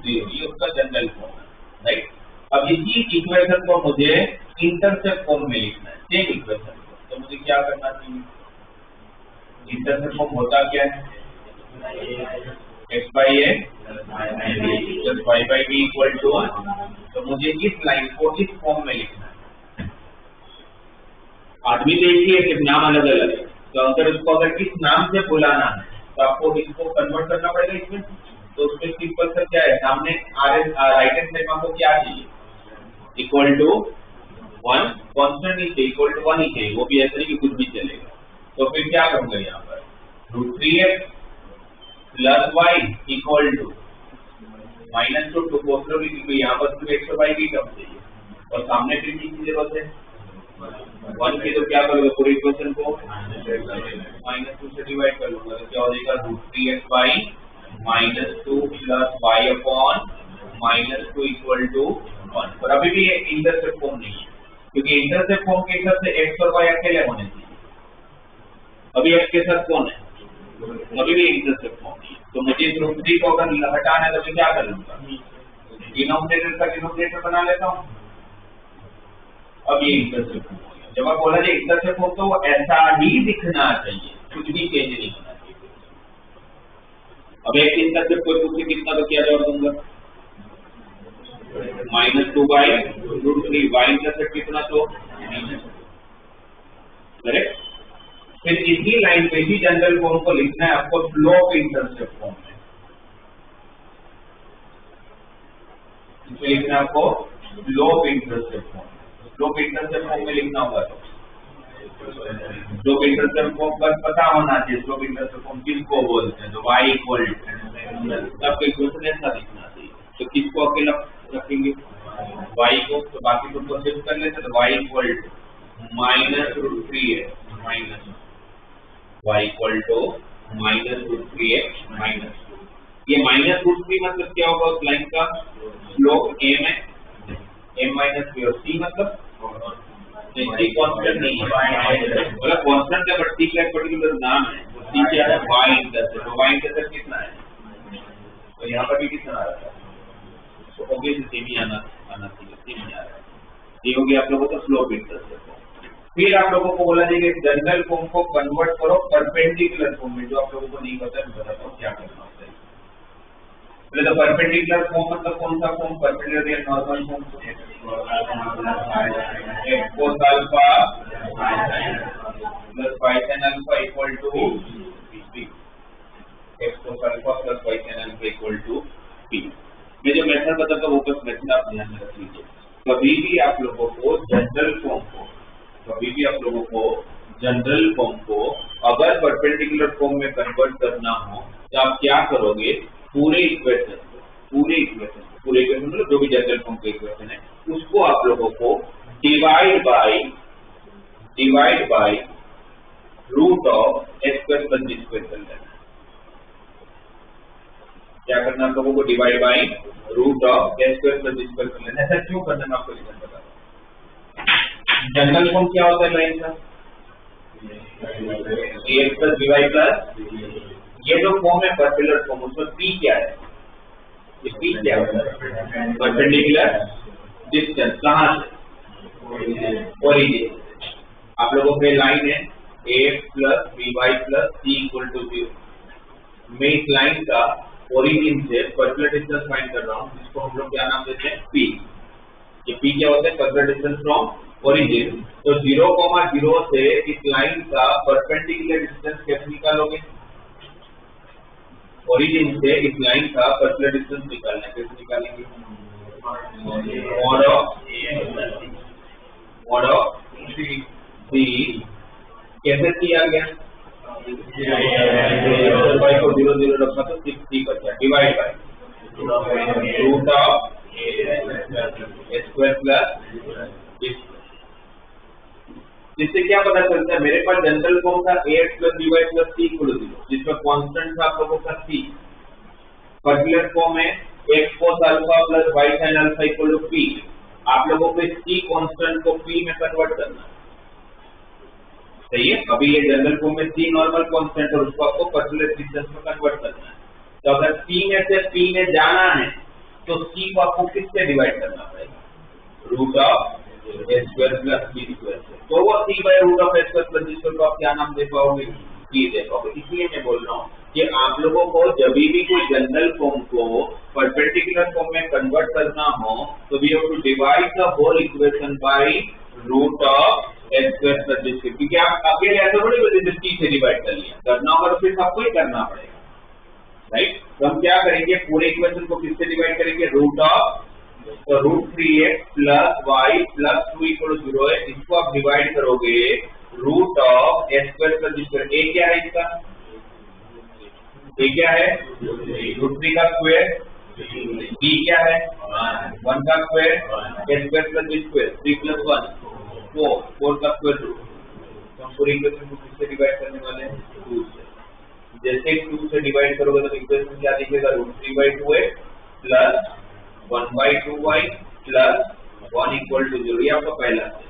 0, ये उसका जनरल फॉर्म है, राइट। अब इसी इक्वेशन को मुझे इंटरसेप्ट फॉर्म में लिखना है, सेम इक्वेशन, तो मुझे क्या करना चाहिए, इंटरसेप्ट फॉर्म होता क्या है, x/a + y/b = 1। तो मुझे इस लाइन को इस फॉर्म में लिखना है। आदमी देखिए सिर्फ नाम अलग अलग है, तो अगर उसको अगर इस नाम से बुलाना है तो आपको इसको कन्वर्ट करना पड़ेगा इसमें। तो उसमें सिंपल सा क्या है, सामने राइट हैंड साइड में आपको क्या चाहिए, =1, कांस्टेंट नहीं चाहिए, =1 ही चाहिए, वो भी ऐसा नहीं कि कुछ भी चलेगा। तो फिर क्या करूंगा यहाँ पर, √3x + y = -2 पोस्टर भी, क्योंकि यहाँ पर सिर्फ x और y की टर्म चाहिए और सामने फिर किसकी जरूरत है, 1 की। तो क्या करोगे, पूरी इक्वेशन को -2 से डिवाइड कर लूंगा, तो क्या हो जाएगा, √3xy -2 + y/-2 = 1। पर अभी भी ये इंटरसेप्ट फॉर्म नहीं है, क्योंकि इंटरसेप्ट फॉर्म के हिसाब से x और y अकेले होने चाहिए। अभी x के साथ कौन है, अभी भी इंटरसेप्ट फॉर्म नहीं है। तो मुझे इस √3 को अगर हटाना है तो मैं क्या कर लूंगा, डिनोमिनेटर का डिनोमिनेटर बना लेता हूँ। अब ये इंटरसेप्ट फॉर्म हो गया। जब आप बोला जाए इंटरसेप्ट फॉर्म, तो वो ऐसा ही दिखना चाहिए, कुछ भी चेंज नहीं होना चाहिए। अब एक इंटरसेप्ट कोई पूछे कितना, तो क्या जवाब दूंगा, -2/√3, y इंटरसेप्ट कितना, तो करेक्ट। फिर इसी लाइन पे ही जनरल फॉर्म को लिखना है आपको स्लोप इंटरसेप्ट फॉर्म में। इसमें लिखना है आपको slope intercept form, slope intercept form में लिखना होगा। तो स्लोप इंटरसेप्ट फॉर्म बस पता होना चाहिए, स्लोप इंटरसेप्ट फॉर्म किसको बोलते हैं, तो y = तब इक्वेशन ऐसा लिखना चाहिए। तो किसको अकेला रखेंगे, y को, तो बाकी सबको शिफ्ट कर लेते, तो y = -√3x y = -√3x -2। ये -√3 मतलब क्या होगा, उस लाइन का स्लोप m है, m - p, और c मतलब c कांस्टेंट नहीं है, मतलब कांस्टेंट है बट c का एक पर्टिकुलर नाम है, c क्या है, y इंटरसेप्ट। y इंटरसेप्ट कितना है, तो यहाँ पर भी कितना आ रहा है, तो ऑब्वियसली सेम ही आना चाहिए, सेम ही आ रहा है। ये हो गया आप लोगों का स्लोप इंटरसेप्ट। फिर आप लोगों को बोला जाएगा जनरल फॉर्म को कन्वर्ट करो परपेंडिकुलर फॉर्म में, जो आप लोगों को नहीं पता, मैं बताता हूँ क्या करना होता है। पहले तो परपेंडिकुलर फॉर्म मतलब कौन सा फॉर्म, परपेंडिकुलर या normal form, x cos α + y sin α = p, x cos α + y sin α = p। मैं जो मेथड बताता हूँ वो बस मेथड आप ध्यान में रख लीजिए। कभी भी आप लोगों को जनरल फॉर्म को अगर परपेंडिकुलर फॉर्म में कन्वर्ट करना हो तो आप क्या करोगे, पूरे इक्वेशन मतलब जो भी जनरल फॉर्म का इक्वेशन है उसको आप लोगों को डिवाइड बाय √(x² + g² कर लेना है। क्या करना आप लोगों को, डिवाइड बाय √(x² + g² कर लेना है। ऐसा क्यों करना है मैं आपको रीजन बताता हूँ। जनरल फॉर्म क्या होता है लाइन का, ax + by + ये जो फॉर्म है पर्टिकुलर फॉर्म, उसमें p क्या है, ये p क्या होता है, परपेंडिकुलर डिस्टेंस, कहां से, ओरिजिन। आप लोगों के लाइन है ax + by + c = 0। मैं इस लाइन का ओरिजिन से पर्टिकुलर डिस्टेंस फाइंड कर रहा हूँ, जिसको हम लोग क्या नाम देते हैं, p। p क्या होता है? Particular distance from origin. तो 0,0 से इस लाइन का परपेंडिकुलर डिस्टेंस कैसे निकालोगे? ओरिजिन से इस लाइन का पर्टिकुलर डिस्टेंस निकालना है, कैसे निकालेंगे? मॉड ऑफ c कैसे किया गया? बाई को 0 0 रखा तो 6c बचा, divide by root of a square plus, जिससे क्या पता चलता है? मेरे पास जनरल फॉर्म था ax plus by plus c equal to 0, जिसमें कांस्टेंट था आप लोगों का c। पर्टिकुलर फॉर्म है x cos alpha plus y sin alpha equal to p। आप लोगों को इस c कांस्टेंट को p में कन्वर्ट करना है, सही है? अभी ये जनरल फॉर्म में c नॉर्मल कांस्टेंट और उसको आपको पर्टिकुलर डिस्टेंस में कन्वर्ट करना है। तो अगर c में से p में जाना है तो c को आपको किससे डिवाइड करना पड़ेगा? Root of a square plus b square से। तो वो c by root of a square plus b square को आप क्या नाम दे पाओगे? c दे पाओगे। इसलिए मैं बोल रहा हूँ कि आप लोगों को जब भी कोई जनरल फॉर्म को परपेंडिकुलर फॉर्म में कन्वर्ट करना हो तो we have to divide the whole equation by root of a square plus b square. क्योंकि आप अकेले ऐसा थोड़ी बोले c से डिवाइड कर लिया, करना होगा तो फिर सबको ही करना पड़ेगा, राइट? तो हम क्या करेंगे? पूरे इक्वेशन को किससे डिवाइड करेंगे? रूट ऑफ, तो root 3x plus y plus 2 equal 0 है, इसको आप डिवाइड करोगे root of a square plus b square. a क्या है इसका? a क्या है? रूट 3 का स्क्वायर। b क्या है? 1 का square. a square plus b square 3 plus 1 4 का स्क्वायर रूट। तो हम पूरे इक्वेशन को किससे डिवाइड करने वाले हैं? 2 से। जैसे 2 से डिवाइड करोगे तो इक्वेशन क्या दिखेगा? Root 3/2x plus 1/2y plus 1 equal to 0। ये आपका पहला है।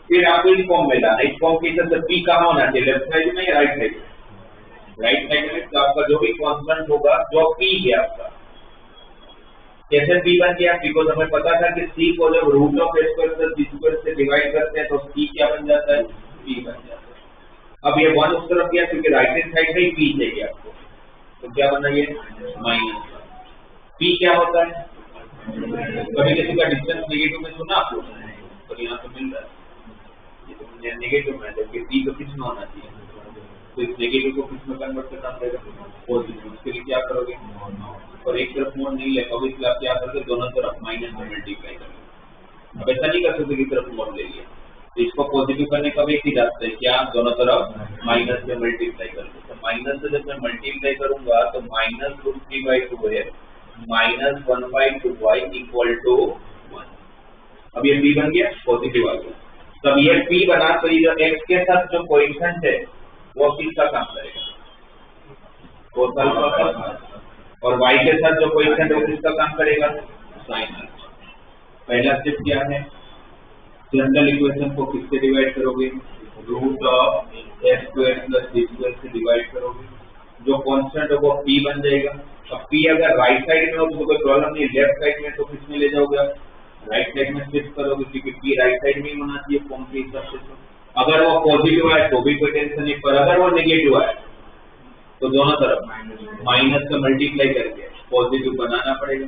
फिर आपको इस फॉर्म में लाना, इस फॉर्म के हिसाब से p कहाँ होना चाहिए? लेफ्ट साइड में या राइट साइड में? राइट साइड में। तो आपका जो भी कांस्टेंट होगा, जो p है आपका, कैसे p बन गया? बिकॉज हमें पता था कि c को जब root of a square plus b square से डिवाइड करते हैं तो c क्या बन जाता है? p बन जाता है। अब ये 1 उस तरफ गया क्योंकि राइट हैंड साइड में ही p चाहिए आपको, तो क्या बना ये? माइनस। p क्या होता है? कभी किसी का डिस्टेंस नेगेटिव में सुना आप लोग? तो यहाँ तो मिल रहा है, ये तो नेगेटिव में, जबकि p तो किस में होना चाहिए? तो इस नेगेटिव को किस में कन्वर्ट करना पड़ेगा? पॉजिटिव। उसके लिए क्या करोगे? और एक तरफ मोड नहीं ले पाओगे, इसलिए आप क्या करोगे? दोनों तरफ माइनस में मल्टीप्लाई करोगे। अब ऐसा नहीं कर सकते कि तरफ मोड ले लिया, तो इसको पॉजिटिव करने का भी एक ही रास्ता है, क्या? दोनों तरफ माइनस में मल्टीप्लाई कर दो। तो माइनस से जब मैं मल्टीप्लाई करूंगा तो माइनस रूट 3/2 है माइनस 1/2y इक्वल टू 1। अब ये p बन गया, पॉजिटिव आ गया। तब ये p बना तो ये x के साथ जो कोएफिशिएंट है वो किसका काम करेगा? cos अल्फा का। और y के साथ जो कोएफिशिएंट है वो किसका काम करेगा? sin alpha. पहला स्टेप क्या है? जनरल इक्वेशन को किससे डिवाइड करोगे? Root of a square plus b square से डिवाइड करोगे। जो कांस्टेंट है वो p बन जाएगा। अब p अगर राइट साइड में हो तो कोई प्रॉब्लम नहीं, लेफ्ट साइड में तो किस में ले जाओगे? राइट साइड में शिफ्ट करोगे क्योंकि p राइट साइड में ही होना चाहिए फॉर्म के हिसाब से। अगर वो पॉजिटिव है तो भी कोई टेंशन नहीं, पर अगर वो नेगेटिव है तो दोनों तरफ माइनस का मल्टीप्लाई करके पॉजिटिव बनाना पड़ेगा।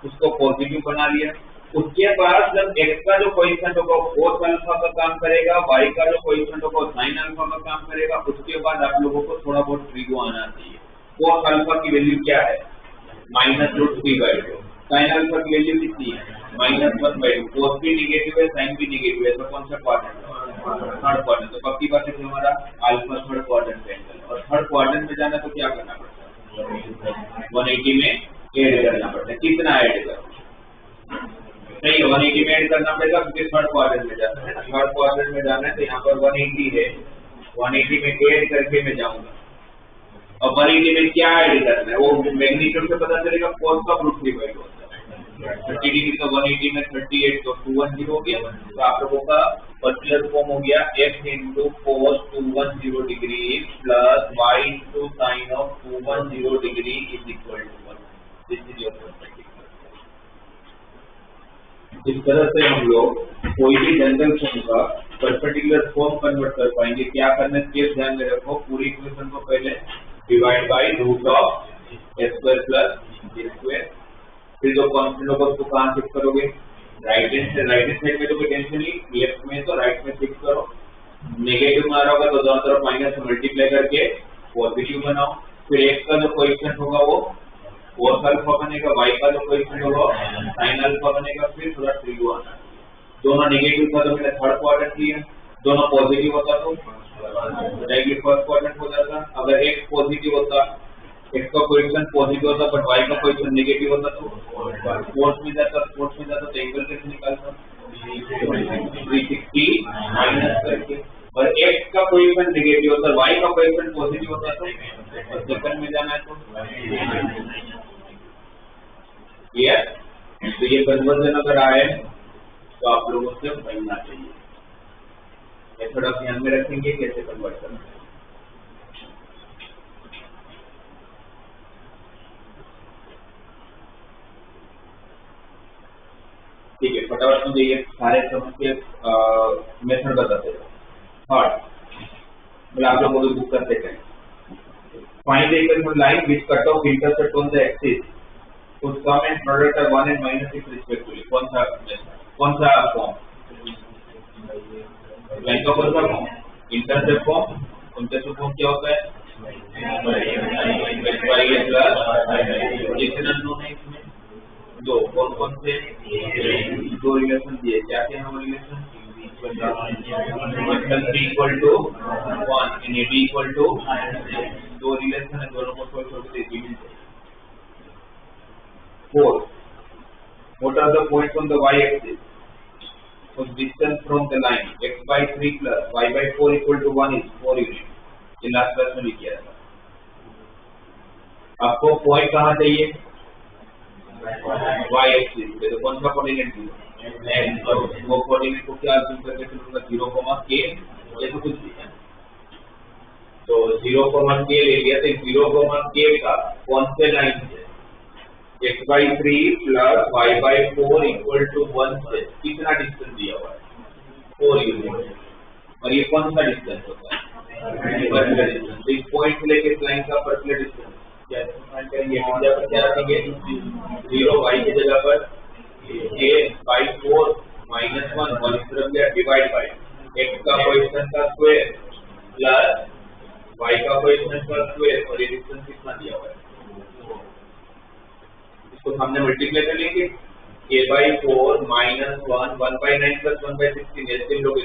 उसको पॉजिटिव बना लिया, उसके बाद जब x का जो कोएफिशिएंट होगा cos अल्फा का काम करेगा, y का जो कोएफिशिएंट होगा sin अल्फा का काम करेगा। उसके बाद आप लोगों को थोड़ा बहुत ट्रिगो आना चाहिए। cos अल्फा की वैल्यू क्या है? Minus root 3/2। sin अल्फा की वैल्यू कितनी है? माइनस 1/2। cos भी नेगेटिव है, sin भी नेगेटिव है, तो कौन सा क्वाड्रेंट? Third quadrant. तो पक्की बात है कि हमारा अल्फा थर्ड क्वाड्रेंट का एंगल, और थर्ड क्वाड्रेंट में जाना तो क्या करना पड़ता है? 180 में ऐड करना पड़ता है। कितना ऐड करो? नहीं, 180 में ऐड करना पड़ेगा क्योंकि थर्ड क्वाड्रेंट में जाना है। थर्ड क्वाड्रेंट में जाना है तो यहाँ पर 180 है, 180 में ऐड करके मैं जाऊंगा। और 180 में क्या ऐड करना है वो मैग्नीट्यूड से पता चलेगा। cos का रूट 3/2 होता है 30 डिग्री, तो 180 में 38 तो 210 हो गया। तो आप लोगों का पर्टिकुलर फॉर्म हो गया x into cos 210 degree plus y into sin of 210 degree is equal to 1। This is your perspective. इस तरह से हम लोग कोई भी जनरल फॉर्म का पर्टिकुलर फॉर्म कन्वर्ट कर पाएंगे। क्या करना है ध्यान में रखो, पूरी इक्वेशन को पहले divide by root of a square plus b square. फिर जो कांस्टेंट होगा उसको कहां शिफ्ट करोगे? राइट राइट हैंड साइड में तो कोई टेंशन नहीं, लेफ्ट में तो राइट में शिफ्ट करो, नेगेटिव में आ रहा होगा तो दोनों तरफ माइनस से मल्टीप्लाई करके पॉजिटिव बनाओ, फिर x का जो कोएफिशिएंट होगा वो cos अल्फा बनेगा, y का जो कोएफिशिएंट होगा sin अल्फा बनेगा, फिर थोड़ा ट्रिगो आना, दोनों नेगेटिव था तो मैंने थर्ड क्वाड्रेंट लिया, दोनों पॉजिटिव होता तो डायरेक्टली फर्स्ट क्वाड्रेंट हो जाता, अगर x पॉजिटिव होता, x का कोएफिशिएंट पॉजिटिव होता बट y का कोएफिशिएंट नेगेटिव होता तो फोर्थ में जाता तो एंगल कैसे निकालता 360 माइनस करके, और x का कोएफिशिएंट नेगेटिव होता, y का कोएफिशिएंट पॉजिटिव होता तो सेकंड में जाना है तो क्लियर। तो ये कन्वर्जन अगर आए तो आप लोगों से बनना चाहिए, ये थोड़ा ध्यान में रखेंगे कैसे कन्वर्ट करना है। ठीक है, फटाफट मुझे ये सारे समझ के मेथड बताते हैं। थर्ड मतलब आप लोग वो बुक करते हैं, find the equation line which cut off intersect on the axis तो sum and product are 1 and -6 respectively. कौन सा फॉर्म, लाइन का कौन सा form, intersect form. Intersect form क्या होता है, जितने अननोन है इसमें दो, कौन से दो रिलेशन दिए, क्या क्या है वो relation, b equal to 1 and ab equal to, दो रिलेशन है, दोनों को छोड़ के मिलते हैं। 4. What are the points on the y-axis? So distance from the line x by 3 plus y by 4 equal to 1 is 4 units. ये लास्ट क्लास में भी किया था। आपको पॉइंट कहाँ चाहिए, y-axis पे, तो कौन सा कोऑर्डिनेट दिया, वो कोऑर्डिनेट को क्या अज्यूम करके चलूंगा 0, k, ये तो कुछ भी है, तो 0, k ले लिया, तो 0, k का कौन से लाइन से x by 3 plus y by 4 equal to 1 से कितना डिस्टेंस दिया हुआ है 4 यूनिट, और ये कौन सा डिस्टेंस होता है, पर्टिकुलर डिस्टेंस। तो इस पॉइंट से लेके इस लाइन का पर्टिकुलर डिस्टेंस क्या फाइंड करेंगे, जगह पर क्या रखेंगे 0 y की जगह पर a by 4 minus 1 और इस तरफ क्या डिवाइड बाय x का कोएफिशिएंट का स्क्वायर प्लस y का कोएफिशिएंट का स्क्वायर, और ये डिस्टेंस कितना दिया हुआ है, इसको सामने मल्टीप्लाई कर लेंगे, a by 4 minus 1 1 by 9 plus 1 by 16 ऐसे हम लोग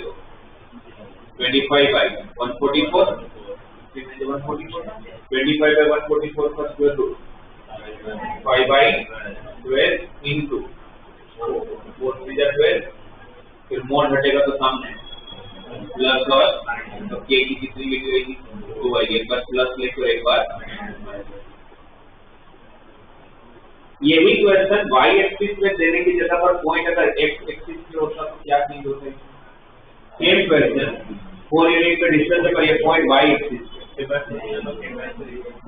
25 by 144, 25 by 144 का स्क्वायर रूट 5 by 12 into 4 12, फिर मोड हटेगा तो सामने प्लस और तो k की कितनी वैल्यू रहेगी 2 आएगी, एक बार प्लस लेके एक बार यही क्वेश्चन y एक्सिस पे देने की जगह पर पॉइंट अगर x एक्सिस पे होता तो क्या चीज होता है, सेम क्वेश्चन 4 यूनिट का डिस्टेंस है पर ये पॉइंट y एक्सिस पे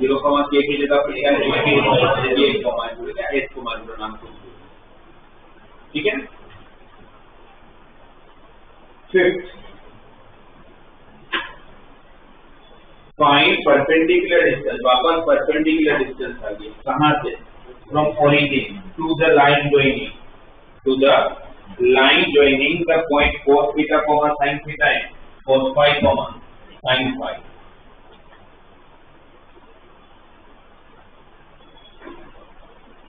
0, k की जगह पर क्या है ये s को मान लो नाम, ठीक है। फिफ्थ, फाइंड परपेंडिकुलर डिस्टेंस, वापस परपेंडिकुलर डिस्टेंस आ गया, कहां से, from origin to the line joining, the point cos theta sin theta and cos phi sin phi।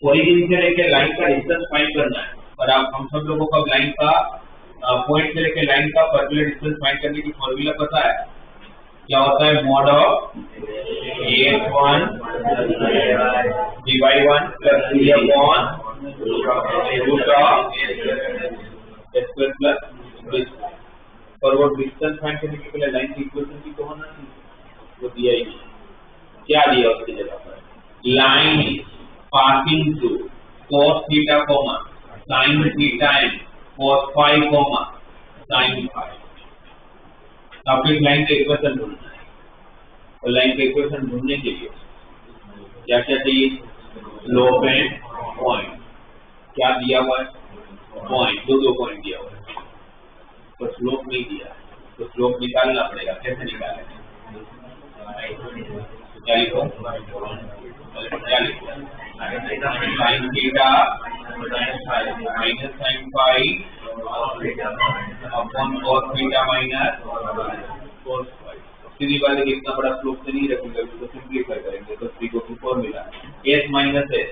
Origin से लेकर लाइन का डिस्टेंस फाइंड करना है, और आप हम सब लोगों को लाइन का पॉइंट से लेकर लाइन का पर्टिकुलर डिस्टेंस फाइंड करने की फॉर्मूला पता है, क्या होता है, mod of a1 by1 plus b upon root of s square plus b। और वो डिस्टेंस फाइंड करने के लिए लाइन की इक्वेशन की तो होना चाहिए, वो दिया ही नहीं, क्या दिया उसकी जगह पर, line is passing through cos theta sin theta and cos phi sin phi। आपको एक लाइन का इक्वेशन ढूंढना है, और लाइन का इक्वेशन ढूंढने के लिए क्या क्या चाहिए, स्लोप एंड पॉइंट, क्या दिया हुआ है पॉइंट, दो पॉइंट दिया हुआ है, तो स्लोप नहीं दिया, तो स्लोप निकालना पड़ेगा, कैसे निकालेंगे, क्या लिखो, क्या लिखो, sin theta minus sin phi upon cos theta minus cos phi. सीधी बात है कि इतना बड़ा स्लोप से नहीं रखेंगे, तो सिंप्लीफाई करेंगे तो 3 को 4 मिला। s माइनस s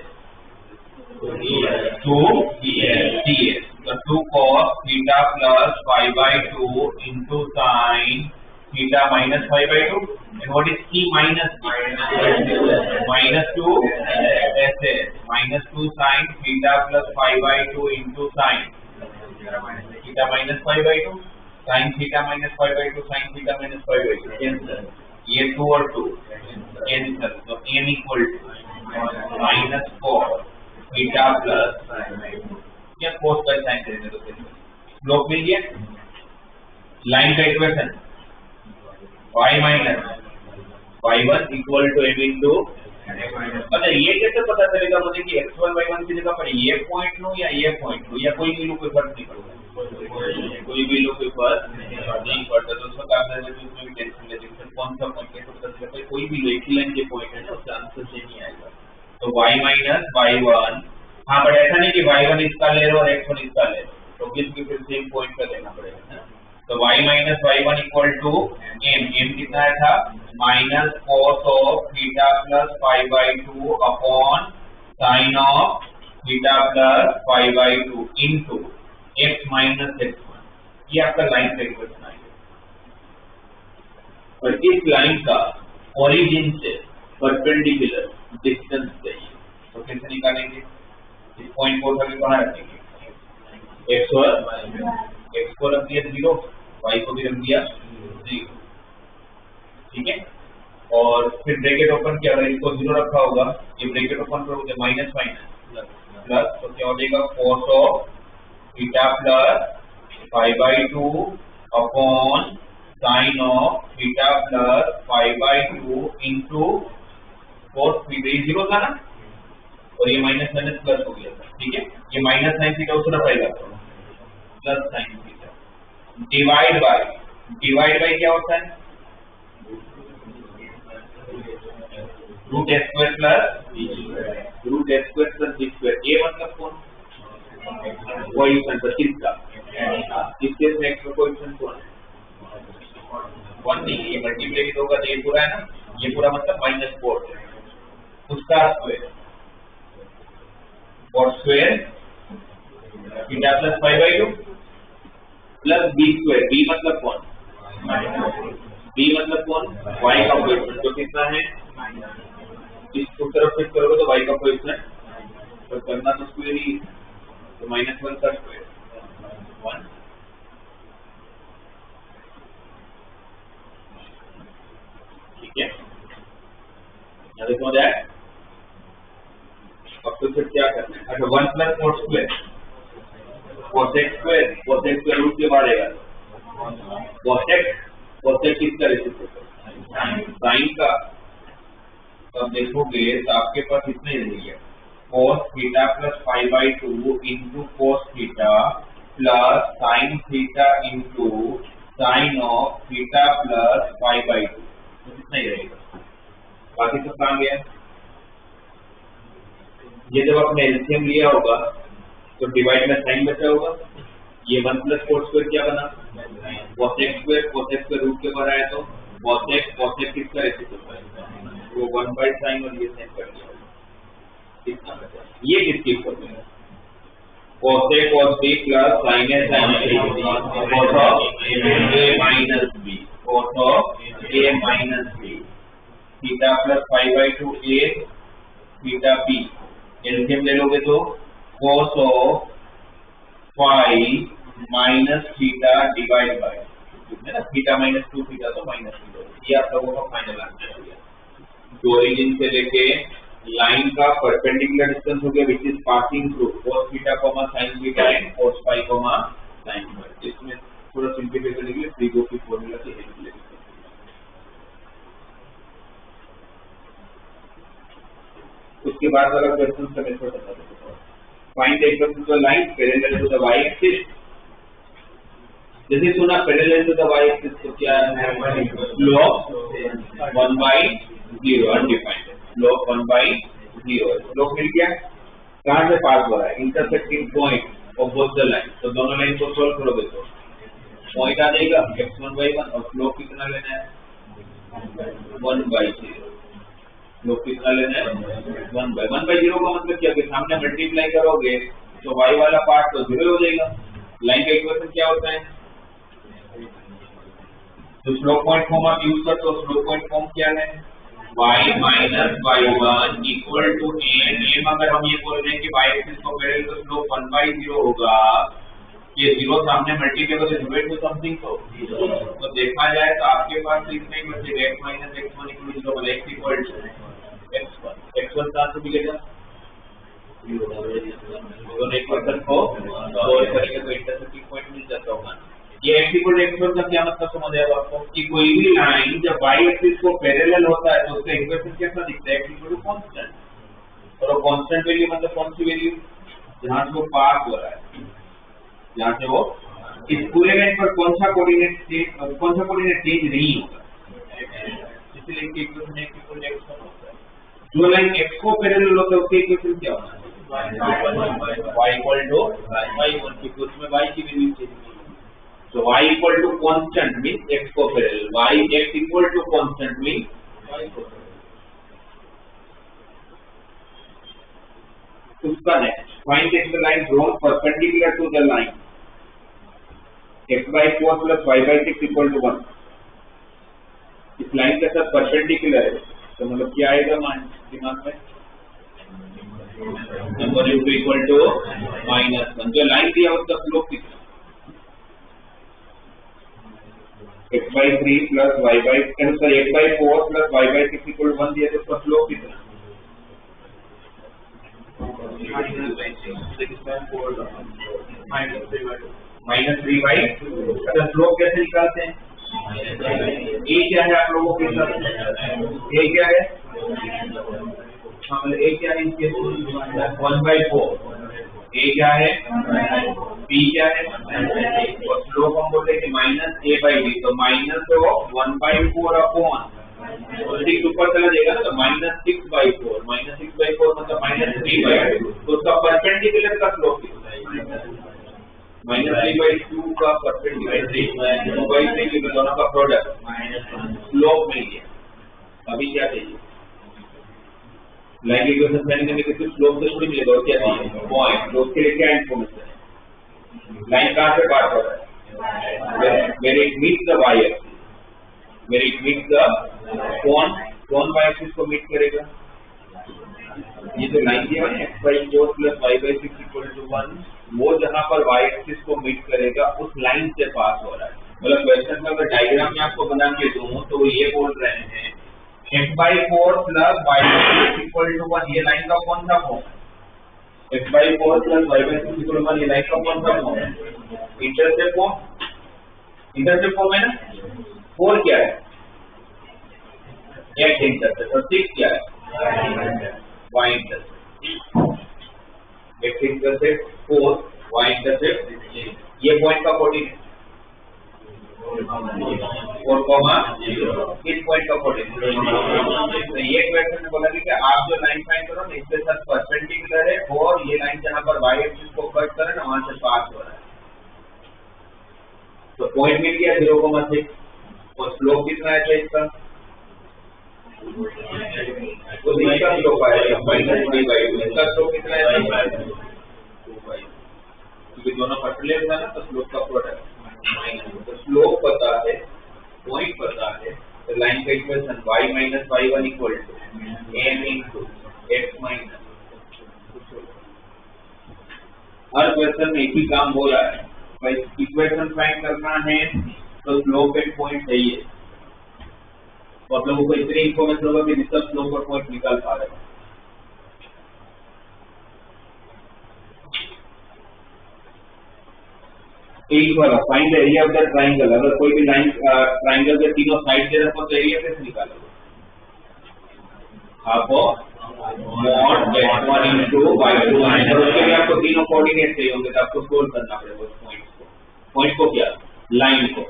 2ds, तो 2 cos theta plus phi by 2 into sine theta minus pi by 2, and what is t minus minus 2 ss minus 2 sin theta plus pi by 2 into sin theta minus pi by 2 sin theta minus pi by 2 sin theta minus pi by 2 cancel, ये 2 और 2 cancel, तो n equal to minus 4 theta plus क्या cos by sin करेंगे तो slope मिल गया। Line का equation y minus y1 equal to m into, अच्छा ये कैसे पता चलेगा मुझे कि x1 y1 की जगह पर ये पॉइंट लूं या ये पॉइंट लूं, या कोई भी लूं, कोई फर्क नहीं पड़ता, कोई भी लूं कोई फर्क नहीं पड़ता। तो उसका काम है उसमें भी टेंशन लेते हैं कौन सा पॉइंट कैसे पता चलेगा, कोई भी लो एक ही लाइन के पॉइंट है ना, उसका आंसर सेम ही आएगा। तो y minus y1, हाँ बट ऐसा नहीं कि y1 इसका ले लो और x1 इसका ले लो, तो किसकी फिर सेम पॉइंट का लेना पड़ेगा ना। तो y minus y1 equal to m कितना था minus cos of theta plus pi by 2 upon sin of theta plus pi by 2 into x minus x1, ये आपका लाइन का इक्वेशन आएगा। और इस लाइन का ओरिजिन से परपेंडिकुलर डिस्टेंस चाहिए, तो कैसे निकालेंगे, इस पॉइंट को उठा के बाहर रखेंगे, x को रख दिया 0, y को भी रख दिया 0, ठीक है। और फिर ब्रैकेट ओपन किया, अगर इसको 0 रखा होगा, ये ब्रैकेट ओपन करोगे माइनस माइनस प्लस, तो क्या हो जाएगा cos of theta plus pi by 2 upon sine of theta plus pi by 2 into cos theta, ये 0 था ना, और ये माइनस माइनस प्लस हो गया था, ठीक है। ये माइनस साइन थीटा उस तरफ आएगा plus sine theta, divide by क्या होता है root s square plus b square. ये मतलब कौन कोएफिशिएंट किसका, किसके में x का कोएफिशिएंट कौन है 1 नहीं, ये मल्टीप्लाई होगा तो ये पूरा है ना, ये पूरा मतलब -4 उसका स्क्वायर और square theta plus pi by 2 plus b square, b मतलब कौन y का कोएफिशिएंट, तो कितना है इसको तरफ फिट करोगे तो y का कोएफिशिएंट, तो करना तो स्क्वायर ही, तो -1 का स्क्वायर 1, ठीक है। यहाँ देखो दैट, अब तो फिर क्या करना है, अच्छा 1 plus cos square cos x square root के बाहर आएगा, cos x किसका रेसिप्रोकल साइन का, तो अब देखोगे तो आपके पास इतना ही रहेगा cos theta plus pi by 2 into cos theta plus sine theta into sine of theta plus pi by 2, तो कितना ही रहेगा, बाकी सब कहाँ गया। ये जब आपने एलसीएम लिया होगा तो डिवाइड में साइन बचा होगा, ये 1 प्लस cos स्क्वायर क्या बना cos x स्क्वायर रूट के बाहर आया, तो cos x किसका रेसिप्रोकल, वो 1 बाई साइन और ये साइन कर दिया, कितना बचा, ये किसके ऊपर है cos a cos b plus sin a sin b cos of a minus b theta plus pi by 2 a theta b, LCM ले लोगे तो cos of phi minus theta divide by है ना, थीटा माइनस 2 थीटा तो minus theta, ये आप लोगों का फाइनल आंसर हो गया। जो ओरिजिन से लेके लाइन का परपेंडिकुलर डिस्टेंस हो गया which is passing through cos theta sin theta and cos phi sin phi. इसमें थोड़ा सिंपलीफाई करने के लिए फ्रीगो की फॉर्मूला की हेल्प लेंगे। उसके बाद वाला क्वेश्चन का मेथड बता देता हूं, find the equation of line parallel to the y axis. जैसे सुना parallel to the y axis तो क्या है, स्लोप 1/0 अनडिफाइंड, स्लोप 1/0, स्लोप मिल गया, कहां से पास हो रहा है, इंटरसेक्टिंग पॉइंट और बोथ द लाइन, तो दोनों लाइन को सोल्व करोगे तो पॉइंट आ जाएगा x1/1 और स्लोप कितना लेना है 1/0। स्लोप कितना लेना है 1/0 का मतलब क्या कि सामने मल्टीप्लाई करोगे तो y वाला पार्ट तो 0 हो जाएगा। लाइन का इक्वेशन क्या होता है, तो स्लोप पॉइंट फॉर्म आप यूज करते हो। स्लोप पॉइंट फॉर्म क्या है y minus y1 equal to m अगर हम ये बोल रहे हैं कि y एक्सिस को पैरेलल तो स्लोप 1/0 होगा, ये 0 सामने मल्टीप्लाई करके डिवाइड टू समथिंग तो देखा जाए तो आपके पास तो इतना ही बचेगा x minus x1 equal to x equal to x1 कहां से मिलेगा दोनों इक्वेशन को सॉल्व करेंगे तो इंटरसेक्टिंग पॉइंट मिल जाता होगा। ये x इक्वल टू x1 का क्या मतलब समझ आया आपको कि कोई भी लाइन जब y एक्सिस को पैरेलल होता है तो उसका इक्वेशन कैसा दिखता है x इक्वल टू कांस्टेंट। और कांस्टेंट वैल्यू मतलब कौन सी वैल्यू जहां से वो पास हो रहा है, जहां से वो इस पूरे लाइन पर कौन सा कोऑर्डिनेट चेंज नहीं होगा, इसलिए इसके equation x equal to x1 होता है। जो लाइन x को पैरेलल होता है उसके इक्वेशन क्या होना है y इक्वल टू y1 की उसमें y की वैल्यू चेंज नहीं। So y equal to constant means x को पैरेलल, y x equal to constant means y को पैरेलल। उसका next find the line drawn perpendicular to the line x/4 plus y/6 equal to 1। इस line के साथ perpendicular है तो मतलब क्या आएगा दिमाग में नंबर इक्वल टू -1। जो लाइन दिया उसका स्लोप कितना x/3 plus x/4 plus y/6 equal to 1 दिया तो उसका स्लोप कितना -3/2। अच्छा स्लोप कैसे निकालते हैं, a क्या है आप लोगों के साथ, a क्या है मतलब a क्या है इसके 1/4, a क्या है b क्या है और स्लोप हम बोलते हैं कि -a/b तो -1/4 अपॉन 6 ऊपर चला जाएगा ना तो -6/4 मतलब -3/2 तो उसका परपेंडिकुलर का स्लोप कितना है -3/2 का परपेंडिकुलर 2/3 के दोनों का प्रोडक्ट स्लोप मिल गया। अभी क्या चाहिए लाइन इक्वेशन प्लानिंग करने के लिए स्लोप से थोड़ी मिलेगा और क्या चाहिए पॉइंट, तो उसके लिए क्या इन्फॉर्मेशन है लाइन कहां से पास हो रहा है where it meets the y axis, where it meets the कौन y axis को मीट करेगा, ये जो लाइन दिया है x/4 plus y/6 equal to 1 वो जहां पर y axis को मीट करेगा उस लाइन से पास हो रहा है। मतलब क्वेश्चन में अगर डायग्राम में आपको बना के दूं तो वो ये बोल रहे हैं x/4 plus y/6 equal to 1 ये लाइन का कौन सा फॉर्म है x/4 plus y/6 equal to 1 ये लाइन का कौन सा फॉर्म है इंटरसेप्ट फॉर्म है ना। 4 क्या है x इंटरसेप्ट और 6 क्या है y intercept, x intercept 4 y intercept ये पॉइंट का कोऑर्डिनेट 4,0 किस पॉइंट का कोऑर्डिनेट तो ये क्वेश्चन में बोला कि आप जो लाइन फाइंड करो ना इसके साथ परपेंडिकुलर है और ये लाइन जहां पर y एक्सिस को कट करे ना वहां से पास हो रहा है तो पॉइंट मिल गया 0,6 और स्लोप कितना है इसका तो इसका स्लोप आएगा -3/2 इसका स्लोप कितना है 2/2 क्योंकि दोनों परपेंडिकुलर है ना तो स्लोप का प्रोडक्ट तो स्लोप पता है पॉइंट पता है तो लाइन का equation y - y1 equal to m into x minus her question में एक ही काम हो रहा है भाई इक्वेशन फाइंड करना है तो स्लोप एंड पॉइंट चाहिए तो आप लोगों को इतनी इन्फॉर्मेशन होगा कि जिसका स्लोप और पॉइंट निकाल पा रहे हैं। एक वाला find the area of the triangle, अगर कोई भी लाइन ट्राइंगल के तीनों साइड दे रखो तो एरिया कैसे निकालोगे आपको mod x1 into y2 और उसके लिए आपको तीनों कोऑर्डिनेट चाहिए होंगे तो आपको सोल्व करना पड़ेगा उस पॉइंट को क्या लाइन को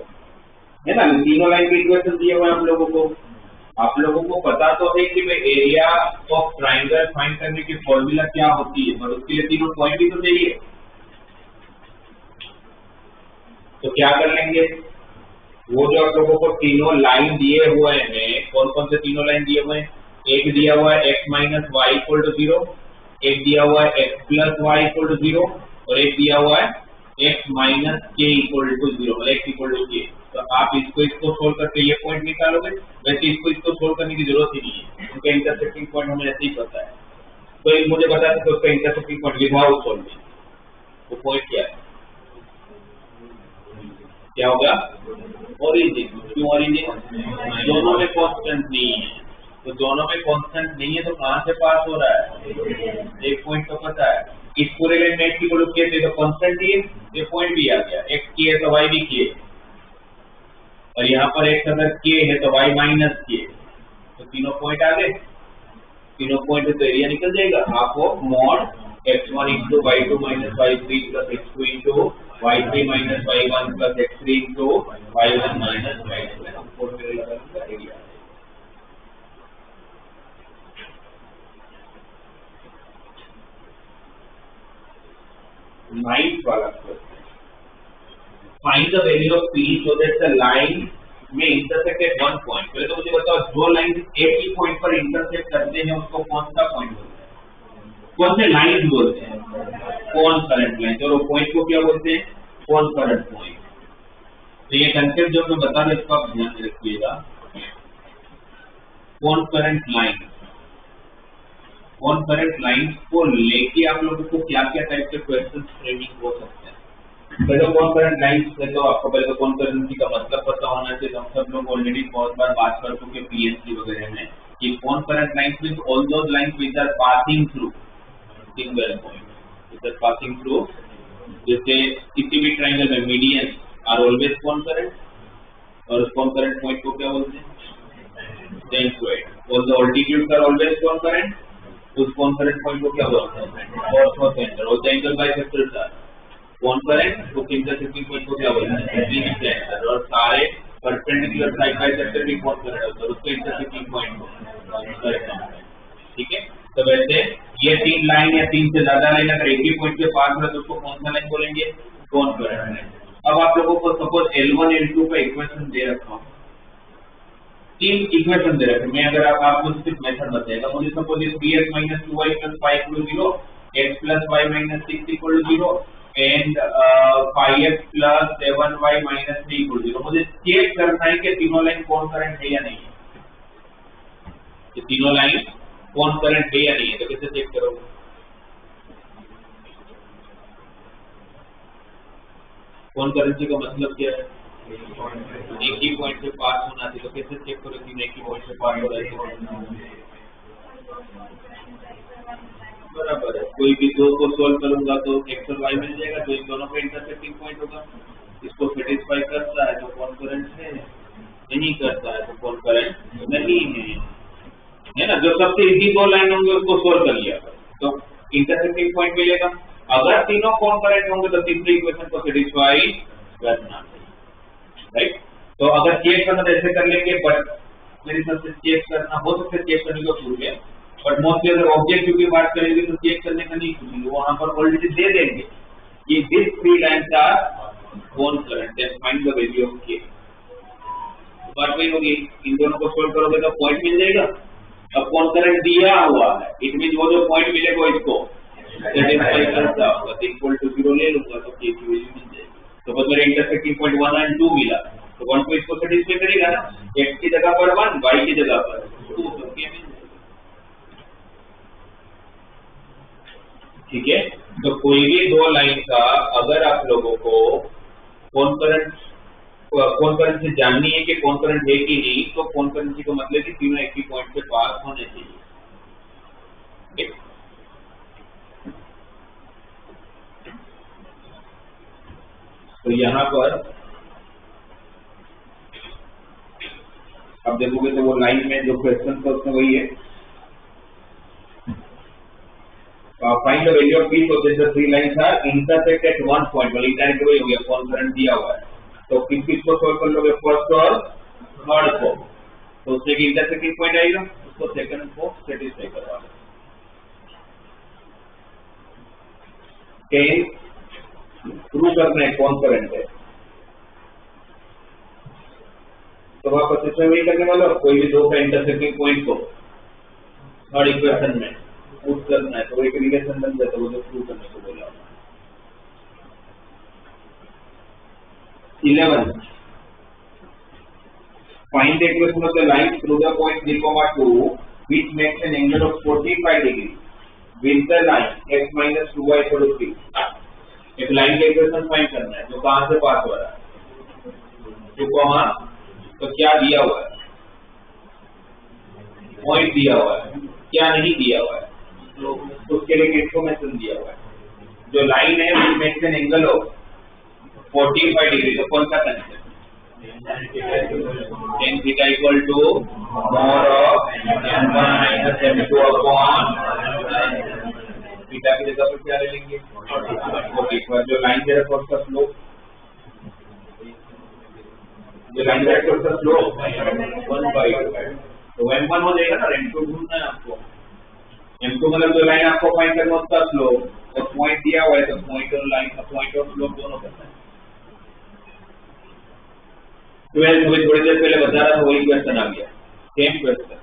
है ना। तीनों लाइन के इक्वेशन दिए हुए आप लोगों को पता तो है कि भाई एरिया ऑफ ट्राइंगल फाइंड करने की फॉर्मूला क्या होती है पर उसके लिए तीनों पॉइंट ही तो चाहिए तो क्या कर लेंगे, वो जो आप लोगों को तीनों लाइन दिए हुए हैं, कौन कौन से तीनों लाइन दिए हुए हैं, एक दिया हुआ है x minus y equal to 0, एक दिया हुआ है x plus y equal to 0 और एक दिया हुआ है x minus k equal to 0 और x इक्वल टू के। तो आप इसको सोल्व करके ये पॉइंट निकालोगे। वैसे इसको सोल्व करने की जरूरत ही नहीं है, उनका इंटरसेक्टिंग पॉइंट हमें ऐसे ही पता है। तो मुझे बता सकते उसका इंटरसेक्टिंग पॉइंट विदाउट सॉल्विंग, वो पॉइंट क्या है, क्या होगा, ओरिजिन। क्यों ओरिजिन, दोनों में कांस्टेंट नहीं है, तो दोनों में कांस्टेंट नहीं है तो कहां से पास हो रहा है, एक पॉइंट तो पता है। इस पूरे लाइन में x इक्वल टू के तो कांस्टेंट ही है, ये पॉइंट भी आ गया, x की है तो y भी की है, और यहाँ पर x अगर k है तो y माइनस के, तो तीनों पॉइंट आ गए। तीनों पॉइंट तो एरिया निकल जाएगा, half of mod x1 into y2 minus y3 plus x2 into y3 minus y1 plus x3 into y1 minus y2 area. Ninth वाला question, find the value of p so that the line में intersect at one point. पहले तो मुझे बताओ जो line एक ही point पर intersect करते हैं उसको कौन सा पॉइंट बोलते हैं, कौन से लाइन बोलते हैं, कौन करंट लाइन। और पॉइंट को क्या बोलते हैं, कौन करंट पॉइंट। तो ये कंसेप्ट जो मैं बता रहा हूं इसको आप ध्यान में रखिएगा। कौन करंट लाइन, कौन करंट लाइन को लेके आप लोगों को क्या क्या टाइप के क्वेश्चन फ्रेमिंग हो सकते हैं। पहले कौन करंट लाइंस में तो आपको पहले तो कौन करंट का मतलब पता होना चाहिए। हम सब लोग ऑलरेडी बहुत बार बात कर चुके पीएनसी वगैरह में कि concurrent lines means all those lines which are passing through single point, which are passing through. जैसे किसी भी ट्रायंगल में median are always concurrent, और उस कौन करंट पॉइंट को क्या बोलते हैं, centroid. All the altitudes are always concurrent, उस कौन करंट पॉइंट को क्या बोलते हैं, ऑर्थो सेंटर। और the angle bisectors are concurrent, उस इंटरसेक्टिंग पॉइंट को क्या बोलते हैं, सेंटर। और सारे परपेंडिकुलर साइड बाय सेक्टर भी कौन करंट होता है, उसके इंटरसेक्टिंग पॉइंट को। ठीक है, तो वैसे ये तीन लाइन या तीन से ज्यादा लाइन अगर एक ही पॉइंट के पास है तो उसको कौन सा लाइन बोलेंगे, कौन करंट है। अब आप लोगों को सपोज L1 L2 का इक्वेशन दे रखा हूं, तीन इक्वेशन दे रखे, मैं अगर आपको सिर्फ मेथड बताएगा। मुझे सपोज इस 3x minus 2y plus 5 equal 0, x plus y minus 6 equal 0 and 5x plus 7y minus 3 equal 0। मुझे चेक करना है कि तीनों लाइन कौन करंट है या नहीं है, कि तीनों लाइन कौन करंट है या नहीं है। तो कैसे चेक करोगे, कौन करेंसी का मतलब क्या है, एक ही पॉइंट से पास होना चाहिए। तो कैसे चेक करो कि एक ही पॉइंट से पास हो रहा है, बराबर है। कोई भी दो को सोल्व करूंगा तो x और y मिल जाएगा, तो इन दोनों का इंटरसेक्टिंग पॉइंट होगा। इसको सेटिस्फाई करता है तो कौन करंट है, नहीं करता है तो कौन करंट नहीं है ना। जो सबसे इजी दो लाइन होंगे उसको सोल्व कर लिया तो इंटरसेक्टिंग पॉइंट मिलेगा। अगर तीनों कौन करंट होंगे तो तीसरी इक्वेशन को सेटिस्फाई करना, राइट। तो अगर चेक करना तो ऐसे कर लेंगे, बट मेरे हिसाब से चेक करना हो सकता है, चेक करने को भूल गया। बट मोस्टली अगर ऑब्जेक्टिव की बात करेंगे तो चेक करने का नहीं पूछेंगे, वहां पर ऑलरेडी दे देंगे कि दिस थ्री लाइंस आर कौन current and find the value of के। बात वही होगी, इन दोनों को सोल्व करोगे तो पॉइंट मिल जाएगा। अब कौन करंट दिया हुआ है, इट मीन वो जो पॉइंट मिलेगा इसको सेटिस्फाई करता होगा, तो इक्वल टू 0 ले लूंगा तो के की वैल्यू मिल जाएगी। तो बस मेरे इंटरसेक्टिंग पॉइंट 1 और 2 मिला, तो 1 को इसको सेटिस्फाई करेगा ना, x की जगह पर 1, y की जगह पर 2, तो के मिल जाएगा। ठीक है, तो कोई भी दो लाइन का अगर आप लोगों को कौन करंट से जाननी है कि कौन करंट है कि नहीं, तो कौन करंट का मतलब कि तीनों एक ही पॉइंट पे पास होने चाहिए। ठीक? तो यहां पर अब देखोगे तो वो लाइन में जो क्वेश्चन था उसमें वही है, find the value of p so that the three lines are intersect at one point। मतलब इंटरसेक्ट वही हो गया, कौन करंट दिया हुआ है, तो किस को सॉल्व कर लोगे, फर्स्ट और थर्ड को, तो उससे एक इंटरसेक्टिंग पॉइंट आएगा, उसको सेकंड को सेटिस्फाई करवा लो। प्रूव करना है कौन करंट है, तो वापस इसमें वही करने वाला, कोई भी दो का इंटरसेक्टिंग पॉइंट को थर्ड इक्वेशन में पुट करना है, तो एक रिलेशन बन जाता है, वो जो प्रूव करने को बोला। 11 find the equation of the line through the point 3, 2 which makes an angle of 45 degree with the line x minus 2y equal to 3। एक लाइन का इक्वेशन फाइंड करना है जो कहां से पास हो रहा है, जो कहां, तो क्या दिया हुआ है, पॉइंट दिया हुआ है, क्या नहीं दिया हुआ है, तो उसके लिए इंफॉर्मेशन दिया हुआ है। जो लाइन है वो makes an angle of 45 degree, तो कौन सा concept, tan theta equal to mod of n1 minus n2 upon theta की जगह पर क्या ले लेंगे 45। जो लाइन दे रहा है उसका स्लोप, जो लाइन दे रहा है उसका स्लोप 1/2, तो m1 हो जाएगा ना, m2 ढूंढना है आपको। m2 मतलब जो लाइन आपको फाइंड करना है उसका स्लोप, और पॉइंट दिया हुआ है तो पॉइंट और लाइन का पॉइंट और स्लोप दोनों करना है। 12 में थोड़ी देर पहले बता रहा था, वही क्वेश्चन आ गया, same question.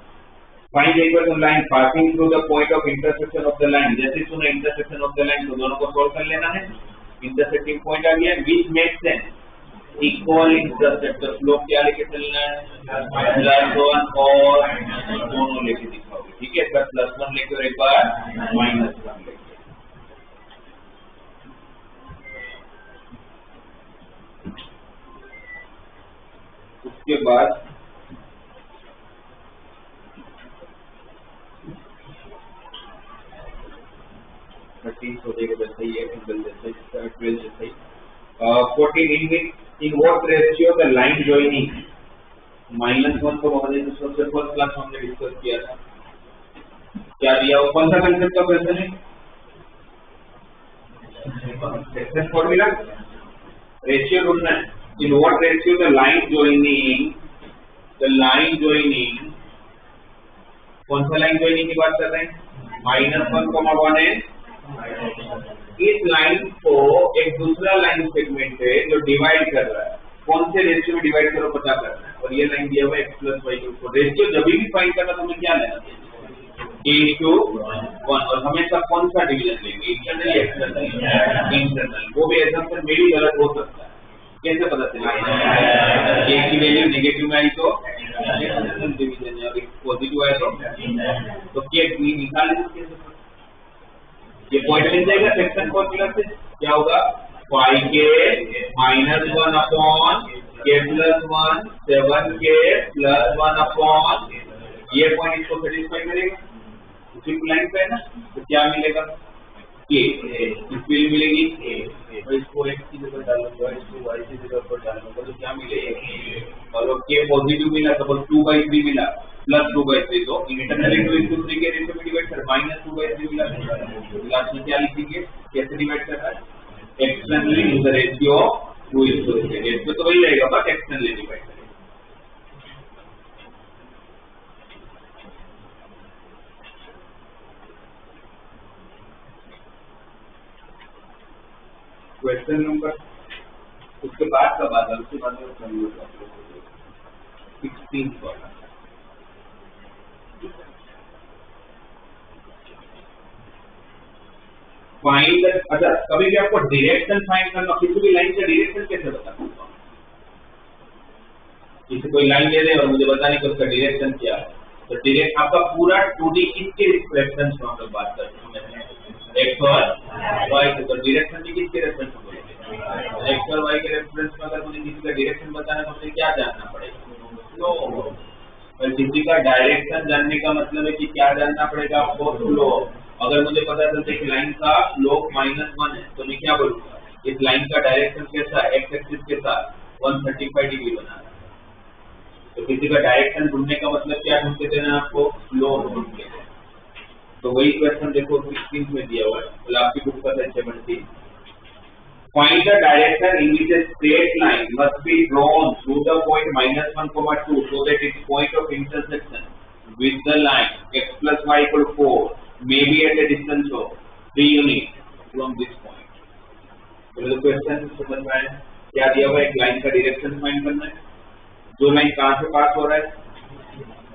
Find the equation line passing through the point of intersection of the line. जैसे सुना इंटरसेक्शन ऑफ द लाइन, तो दोनों को सॉल्व कर लेना है। इंटरसेक्टिंग पॉइंट आ गया, which makes sense equal intersect, तो स्लोप क्या लेके चलना है +1 और दोनों लेके दिखाओगे, ठीक है। एक बार +1 लेके और एक बार -1 लेके। उसके बाद 13 छोटे के जैसे ही है, एंगल जैसे 12 जैसे ही। 14 in what ratio the line joining -1 को हमने सबसे फर्स्ट क्लास हमने डिस्कस किया था, क्या दिया वो, कौन सा कंसेप्ट का क्वेश्चन है, सेक्शन फॉर्मूला रेशियो ढूंढना है। In what ratio the line joining, कौन सा लाइन joining की बात कर रहे हैं, -1, 1 है। इस लाइन को एक दूसरा लाइन सेगमेंट है जो डिवाइड कर रहा है, कौन से रेशियो में डिवाइड करो पता करना है, और ये लाइन दिया हुआ है x + y के ऊपर। रेशियो जब भी फाइंड करना तो हमें क्या लेना चाहिए, a/1, और हमेशा कौन सा डिवीजन लेंगे, इंटरनल या एक्सटर्नल, इंटरनल। वो भी एग्जांपल में भी गलत हो सकता है, कैसे पता चलेगा, a की वैल्यू नेगेटिव में आई तो एक्सटर्नल डिवीजन है, और पॉजिटिव आया तो क्या निकाल लेंगे, ये पॉइंट मिल जाएगा सेक्शन फॉर्मूला से। क्या होगा, phi k -1 upon k + 1 7k + 1 upon, ये पॉइंट इसको सेटिस्फाई करेगा, उसी लाइन पे है ना, तो क्या मिलेगा k, इसकी मिलेगी a, और इसको x की जगह डालूंगा, इसको y की जगह पर डालूंगा, तो क्या मिलेगा, और k पॉजिटिव मिला तो 2/3 मिला, +2/3, तो इंटरनल इनटू 3 के रेशियो में डिवाइड कर -2/3 मिला, लास्ट में क्या लिखेंगे, कैसे डिवाइड कर रहा है, externally in the ratio 2:3, ratio तो वही रहेगा बट एक्सटर्नली डिवाइड करेंगे। क्वेश्चन नंबर, उसके बाद का बात है, उसके बाद में 16 वाला। फाइंड, अच्छा कभी भी आपको डायरेक्शन फाइंड करना, किसी भी लाइन का डायरेक्शन कैसे बता सकता हूँ, किसी कोई लाइन ले रहे और मुझे बताने कि उसका डायरेक्शन क्या है, तो डायरेक्ट आपका पूरा 2D किसके रिफ्लेक्शन से हम लोग बात करते हैं, x और y, तो डायरेक्शन भी किसके रेफरेंस में बोलेंगे, x और y के रेफरेंस में। अगर मुझे किसी का डायरेक्शन बताना है तो मुझे क्या जानना पड़ेगा, स्लो। और किसी का डायरेक्शन जानने का मतलब है कि क्या जानना पड़ेगा आपको, स्लो। अगर मुझे पता चलता है कि लाइन का स्लोप -1 है, तो मैं क्या बोलूंगा, इस लाइन का डायरेक्शन कैसा है, x एक्सिस के साथ 135 डिग्री बना रहा है। तो किसी का डायरेक्शन ढूंढने का मतलब क्या ढूंढ के देना आपको, स्लोप ढूंढ के देना। तो वही क्वेश्चन देखो 16 में दिया हुआ है, तो आपकी बुक का है 17। Find the direction in which a straight line must be drawn through the point -1, 2 so that its point of intersection with the line x + y = 4 may be at a distance of 3 units from this point। तो question समझ में आया, क्या दिया हुआ है, एक line का डायरेक्शन फाइंड करना है, जो लाइन कहां से पास हो रहा है,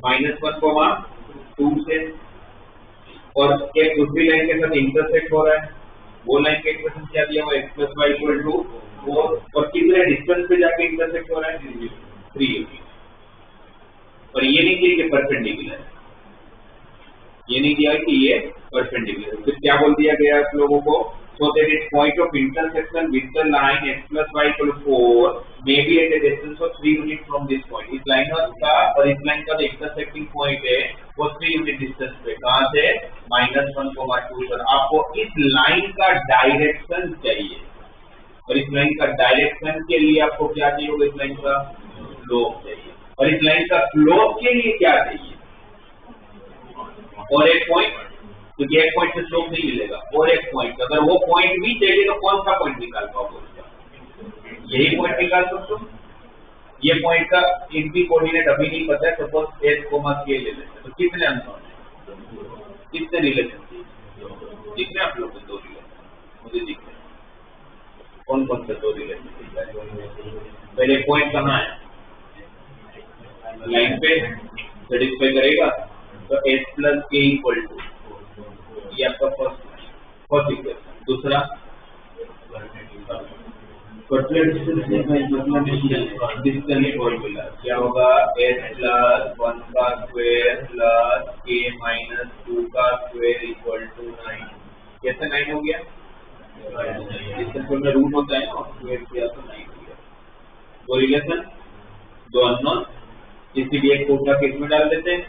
-1,2 से, और एक दूसरी लाइन के साथ इंटरसेक्ट हो रहा है, वो लाइन का इक्वेशन क्या दिया हुआ है, x + y = 4, और कितने डिस्टेंस पे जाके इंटरसेक्ट हो रहा है, 3 यूनिट। और ये नहीं किया कि परपेंडिकुलर है, ये नहीं किया कि ये परपेंडिकुलर है। फिर क्या बोल दिया गया आप लोगों को, so that its point of intersection with the line x + y = 4 may be at a distance of 3 units from this point। इस लाइन का और इस लाइन का जो इंटरसेक्टिंग पॉइंट है वो 3 यूनिट डिस्टेंस पे, कहां से, -1,2 पर। आपको इस लाइन का डायरेक्शन चाहिए, और इस लाइन का डायरेक्शन के लिए आपको क्या चाहिए होगा, इस लाइन का स्लोप चाहिए, और इस लाइन का स्लोप के लिए क्या चाहिए, और एक पॉइंट, क्योंकि एक पॉइंट से स्लोप नहीं मिलेगा, और एक पॉइंट, अगर वो पॉइंट भी चाहिए तो कौन सा पॉइंट निकाल पाओगे उसका, यही पॉइंट निकाल सकते हो। ये पॉइंट का इनकी कोऑर्डिनेट अभी नहीं पता है, सपोज S, K ले लेते हैं, तो कितने अननोन है, कितने रिलेशन दिख रहे हैं आप लोग को, 2 रिलेशन मुझे दिख रहे हैं, कौन कौन से 2 रिलेशन दिख रहे हैं। पहले पॉइंट कहाँ है, लाइन पे सेटिस्फाई करेगा, तो S + K = ये आपका फर्स्ट इक्वेशन। दूसरा डिस्टेंस फॉर्मूला क्या होगा, S + 1 का स्क्वायर + K - 2 का स्क्वायर = 9। कैसे 9 हो गया, डिस्टेंस में रूट होता है ना, स्क्वायर किया तो 9 हो गया। वो रिलेशन 2 अननोन, इसीलिए एक कोटा के इसमें डाल देते हैं,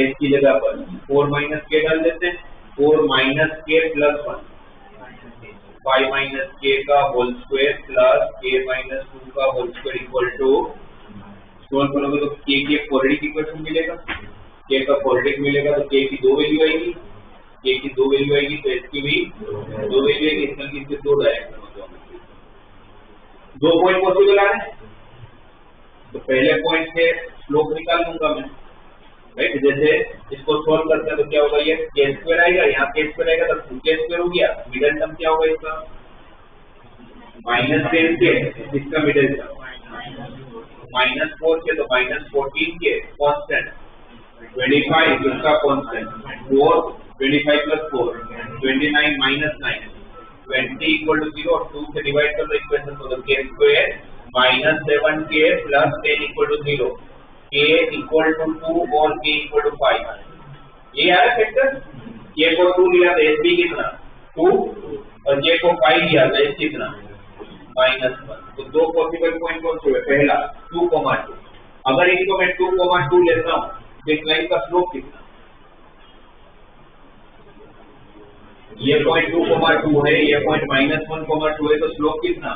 S की जगह पर 4 - K डाल देते हैं, 4 - K + 1, 5 - K का होल स्क्वायर + K - 2 का होल स्क्वायर = सोल्व करोगे तो K की क्वाड्रेटिक इक्वेशन मिलेगा, K का क्वाड्रेटिक मिलेगा तो K की 2 वैल्यू आएगी, K की 2 वैल्यू आएगी तो S की भी 2 वैल्यू आएगी। इसके 2 डायरेक्शन होते हैं, 2 पॉइंट पॉसिबल आ रहे हैं, तो पहले पॉइंट से स्लोप निकाल लूंगा मैं, राइट। जैसे इसको सोल्व करते हैं तो क्या होगा, ये k² आएगा, यहाँ k² आएगा तो 2k² हो गया, मिडिल टर्म क्या होगा इसका, -10k, इसका मिडिल टर्म -4k तो -14k, कांस्टेंट 25, इसका कांस्टेंट 4, 25 + 4 29 - 9 20 = 0, और 2 से डिवाइड कर दो इक्वेशन को, तो k² -7k + 10 = 0, k = 2 और k = 5। ये आ रहा है फैक्टर, k को 2 लिया तो S भी कितना 2, और k को 5 लिया तो S कितना -1। तो 2 पॉसिबल पॉइंट कौन से हुए, पहला 2, 2। अगर इनको मैं 2, 2 लेता हूँ तो इस लाइन का स्लोप कितना, ये पॉइंट 2, 2 है, ये पॉइंट -1, 2 है, तो स्लोप कितना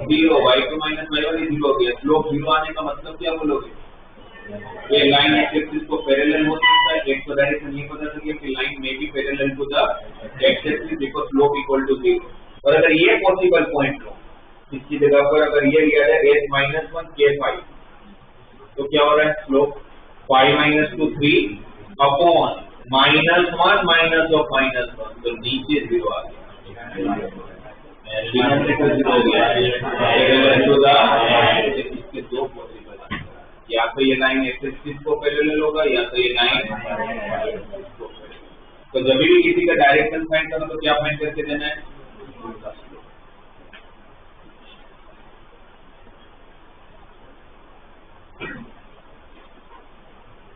0, y2 - y1 0 हो गया। स्लोप 0 आने का मतलब क्या बोलोगे, ये लाइन एक्स एक्सिस को पैरेलल हो सकता है, एक तो डायरेक्शन ये पता चल गया कि लाइन में भी parallel to the x axis because slope = 0। और अगर ये पॉसिबल पॉइंट हो, इसकी जगह पर अगर ये लिया जाए S - 1 K 5, तो क्या हो रहा है, स्लोप 5 - 2 3 अपॉन -1 - (-1), तो नीचे 0 आ गया, जीरो हो गया, पैरेलल टू द, इसके 2 पॉसिबल, या तो ये लाइन एक्स एक्सिस को पैरेलल होगा, या तो ये लाइन, तो जब भी किसी का डायरेक्शन फाइंड करना तो क्या फाइंड करके देना है,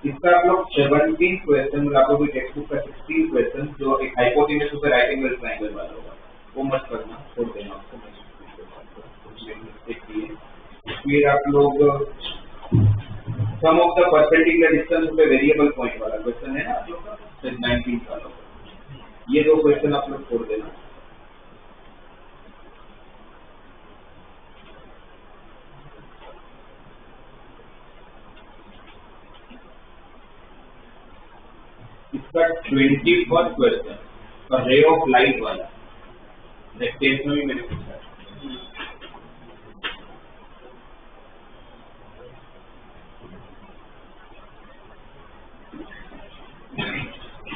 इसका आप लोग 17 क्वेश्चन, आप लोग टेक्स्ट बुक का 16 क्वेश्चन जो एक हाइपोटेनस ऊपर राइट एंगल ट्रायंगल वाला होगा, वो मत करना, छोड़ देना आपको। फिर आप लोग सम ऑफ द परपेंडिकुलर डिस्टेंस पे वेरिएबल पॉइंट वाला क्वेश्चन है ना आप लोग का 19 वाला, ये 2 क्वेश्चन आप लोग छोड़ देना। इसका 21st question ray of light वाला टेस्ट में भी मैंने पूछा,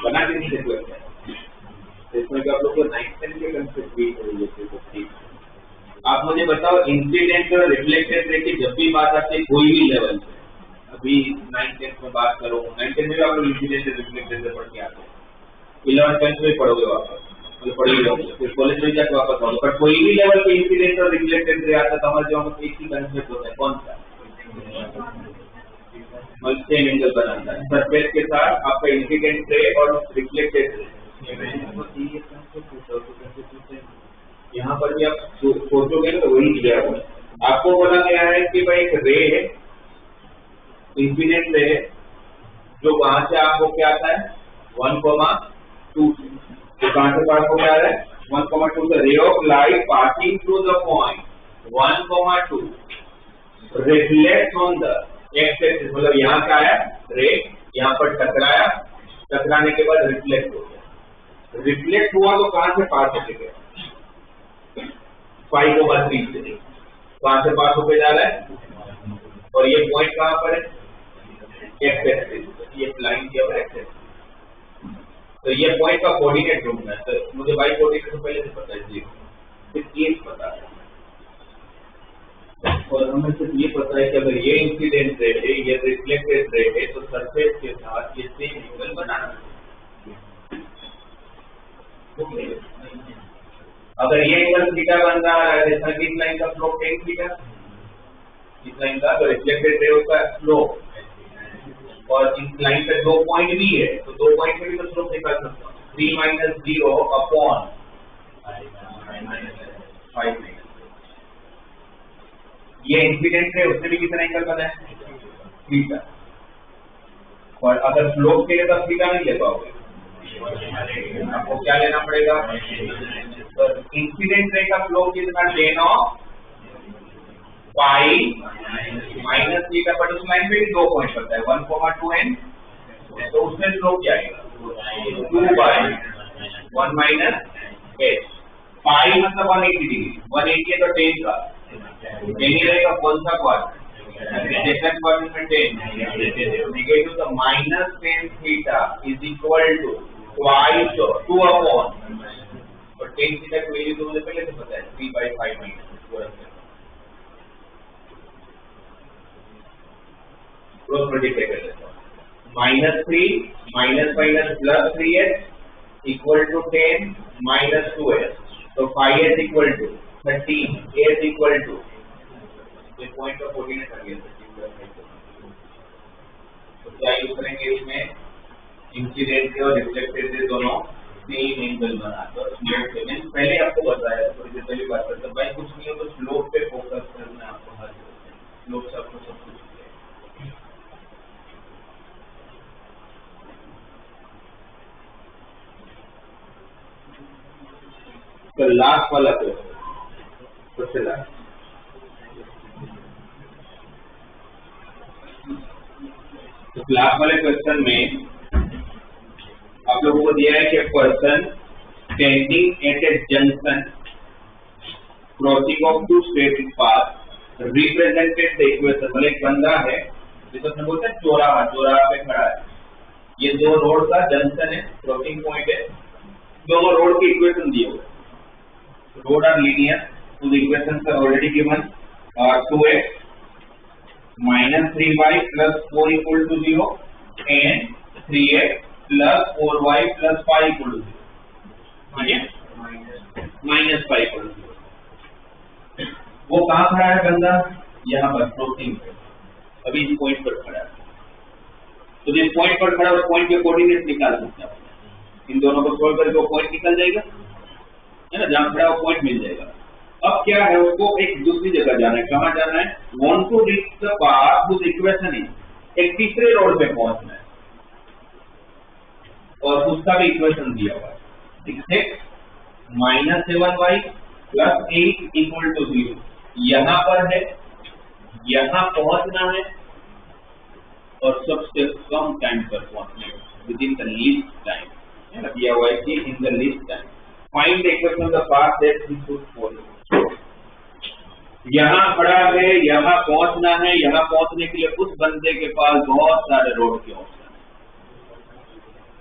बना के नहीं देखो इसमें आप लोग को 9th 10th के कंसेप्ट भी होंगे। आप मुझे बताओ, इंसिडेंट और रिफ्लेक्टेड रे की जब भी बात आती है कोई भी लेवल पे, अभी 9th-10th में बात करो, 9th-10th में आप लोग इंसिडेंट रिफ्लेक्टेड से पढ़ के आते हो, 11th-10th में पढ़ोगे वापस, मतलब पढ़िए फिर कॉलेज में जाके वापस आओगे। पर कोई भी लेवल पे इंसिडेंट और रिफ्लेक्टेड से आता तो हमारे जो एक ही कंसेप्ट होता है, कौन सा? सेम एंगल बनाता है सरफेस के साथ आपका इंसिडेंट रे और रिफ्लेक्टेड रे। यहाँ पर भी आप सोचोगे तो वही दिया हुआ है। आपको बोला गया है कि भाई एक रे है, इंसिडेंट रे है, जो वहां से आपको क्या आता है 1,2, तो कहां से आपको क्या आ रहा है 1,2 से ray of light passing through the point 1,2 reflect on the x axis, मतलब यहाँ क्या आया रे, यहाँ पर टकराया, टकराने के बाद रिफ्लेक्ट हो गया, रिफ्लेक्ट हुआ तो कहां से पास होके गया 5/3 से, कहां से पास होके जा रहा है, और ये पॉइंट कहां पर है एक्स एक्सिस, ये लाइन के ऊपर एक्स एक्सिस, तो ये पॉइंट का कोऑर्डिनेट ढूंढना है। तो मुझे वाई कोऑर्डिनेट तो पहले से पता है जी, सिर्फ ये पता है, और हमें सिर्फ ये पता है कि अगर ये इंसिडेंट रे है, ये रिफ्लेक्टेड रे है, तो सरफेस के साथ ये सेम एंगल बनाना है। अगर ये एंगल थीटा बन रहा है, जैसा कि इस लाइन का स्लोप tan थीटा, इस लाइन का तो रिफ्लेक्टेड रे उसका स्लोप, और इस लाइन पे 2 पॉइंट भी है, तो 2 पॉइंट पे भी तो स्लोप निकाल सकता हूँ, 3 - 0 अपॉन 5 - ये इंसिडेंट है, उससे भी कितना एंगल बना है थीटा, और अगर स्लोप के लिए तो थीटा नहीं ले पाओगे, आपको क्या लेना पड़ेगा, तो इंसिडेंट रे का स्लोप कितना tan of pi minus theta, पर उस लाइन पे भी 2 पॉइंट होता है 1,2 n, तो उसमें स्लोप क्या आएगा 2/1 माइनस h, पाई मतलब 180 डिग्री, 180 है तो tan का, tan रहेगा कौन सा क्वाड्रेंट, सेकंड क्वाड्रेंट में tan नेगेटिव, तो minus tan theta is equal to twice 2 upon, और tan थीटा की वैल्यू तो मुझे पहले से पता है 3/5 माइनस क्रॉस मल्टीप्लाई कर लेता हूँ, -3 minus plus 3h equal to 10 minus 2h, तो 5h equal to 13, h equal to, ये पॉइंट का कोऑर्डिनेट आ गया, तो क्या यूज करेंगे इसमें, इंसिडेंट रे और रिफ्लेक्टेड रे दोनों सेम एंगल बनाकर स्लोप पे, मैंने पहले आपको बताया, थोड़ी देर पहले बात करते भाई, कुछ नहीं हो तो स्लोप पे फोकस करना है आपको, हर स्लोप से आपको सब कुछ। तो लास्ट वाला सबसे लास्ट, तो लास्ट वाले क्वेश्चन में आप लोगों को दिया है कि person standing at A junction crossing of 2 straight path represented the equation, मतलब एक बंदा है जिसको हम बोलते हैं चौराहा, चौराहा पे खड़ा है, ये 2 रोड का जंक्शन है, क्रॉसिंग पॉइंट है, दोनों रोड की इक्वेशन दिए हुए, road are linear, so the equations are already given, 2x minus 3y plus 4 equal to 0 and 3x plus 4y plus 5 equal to 0, minus 5 equal to 0। वो कहाँ खड़ा है बंदा, यहाँ पर क्रॉसिंग पे, अभी इस पॉइंट पर खड़ा है, तो जिस पॉइंट पर खड़ा है उस पॉइंट के कोऑर्डिनेट निकाल सकते हैं, इन दोनों को सोल्व करके वो पॉइंट निकल जाएगा, है ना, जहां खड़ा वो पॉइंट मिल जाएगा। अब क्या है, उसको एक दूसरी जगह जाना है, कहां जाना है, want to reach the path whose equation is, एक तीसरे रोड पे पहुंचना है, और उसका भी इक्वेशन दिया हुआ है 6x - 7y + 8 इक्वल टू 0, यहां पर है, यहां पहुंचना है, और सबसे कम टाइम पर पहुंचना है, with in the least time, है ना, दिया हुआ है कि in the least time find the equation of the path that he should follow. यहाँ खड़ा है, यहाँ पहुंचना है, यहाँ पहुंचने के लिए उस बंदे के पास बहुत सारे रोड के ऑप्शन है,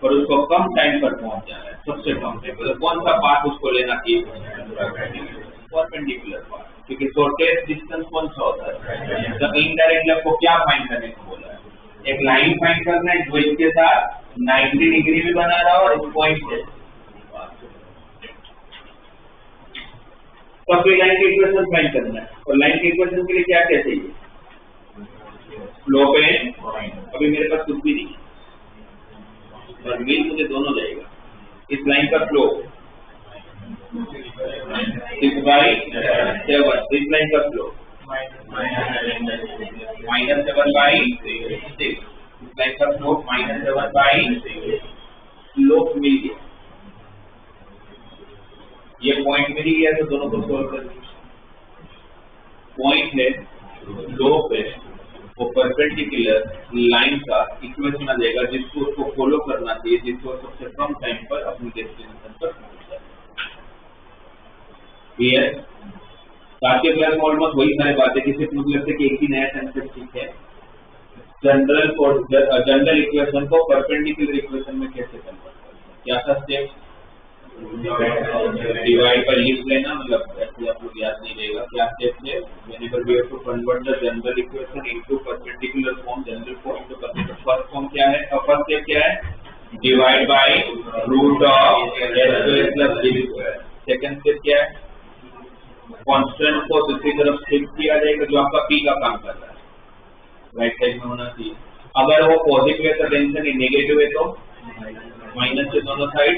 पर उसको कम टाइम पर पहुंच जाना है, सबसे कम टाइम पर, कौन सा पाथ उसको लेना चाहिए, परपेंडिकुलर पाथ, क्योंकि शॉर्टेस्ट डिस्टेंस कौन सा होता है, तो इनडायरेक्टली आपको क्या फाइंड करने को बोला है, एक लाइन फाइंड करना है जो इसके साथ 90 डिग्री भी बना रहा और इस पॉइंट से, तो फिर लाइन की इक्वेशन फाइंड करना है। और लाइन की इक्वेशन के लिए क्या क्या चाहिए? Slope and point. अभी मेरे पास कुछ भी नहीं है और मीन मुझे दोनों जाएगा। इस लाइन का स्लोप 6/7, इस लाइन का स्लोप -7/6, इस लाइन का स्लोप -7/6। स्लोप मिल गया, ये पॉइंट मिल गया तो दोनों को सोल्व कर दीजिए। पॉइंट है, स्लोप है, वो परपेंडिकुलर लाइन का इक्वेशन आ जाएगा जिसको उसको फॉलो करना चाहिए, जिसको सबसे कम टाइम पर अपनी डेस्टिनेशन पर पहुंच जाए। क्लियर? आपके क्लास में ऑलमोस्ट वही सारी बातें, जिससे मुझे लगता है कि एक ही नया कंसेप्ट सीख है। जनरल इक्वेशन को परपेंडिकुलर इक्वेशन में कैसे कन्वर्ट करना है, क्या था स्टेप? डिवाइड बाय लीस्ट लेना, मतलब ऐसे आप लोग याद नहीं रहेगा क्या स्टेप है। Whenever we have to convert the general equation into perpendicular form, general form तो फर्स्ट फॉर्म क्या है, फर्स्ट स्टेप क्या है? Divide by root of s² plus b²। Second step क्या है? कांस्टेंट को दूसरी तरफ शिफ्ट किया जाएगा, जो आपका p का काम कर रहा है, राइट साइड में होना चाहिए। अगर वो पॉजिटिव है तो टेंशन है, नेगेटिव है तो माइनस से दोनों साइड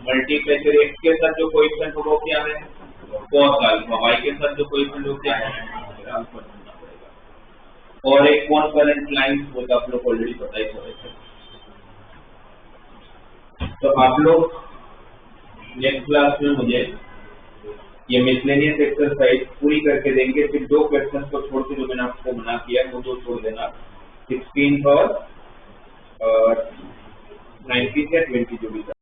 मल्टीप्लाई फिर x के साथ जो कोएफिशिएंट हो वो क्या है? cos अल्फा, y के साथ जो कोएफिशिएंट हो क्या है? अल्फा ढूंढना पड़ेगा। और एक कौन करंट लाइन, वो तो आप लोग ऑलरेडी पता ही होगा। तो आप लोग नेक्स्ट क्लास में मुझे ये मिसलेनियस एक्सरसाइज पूरी करके देंगे। सिर्फ 2 क्वेश्चन को छोड़ के जो मैंने आपको मना किया वो 2 छोड़ देना, 16 और 19 या 20 जो भी था।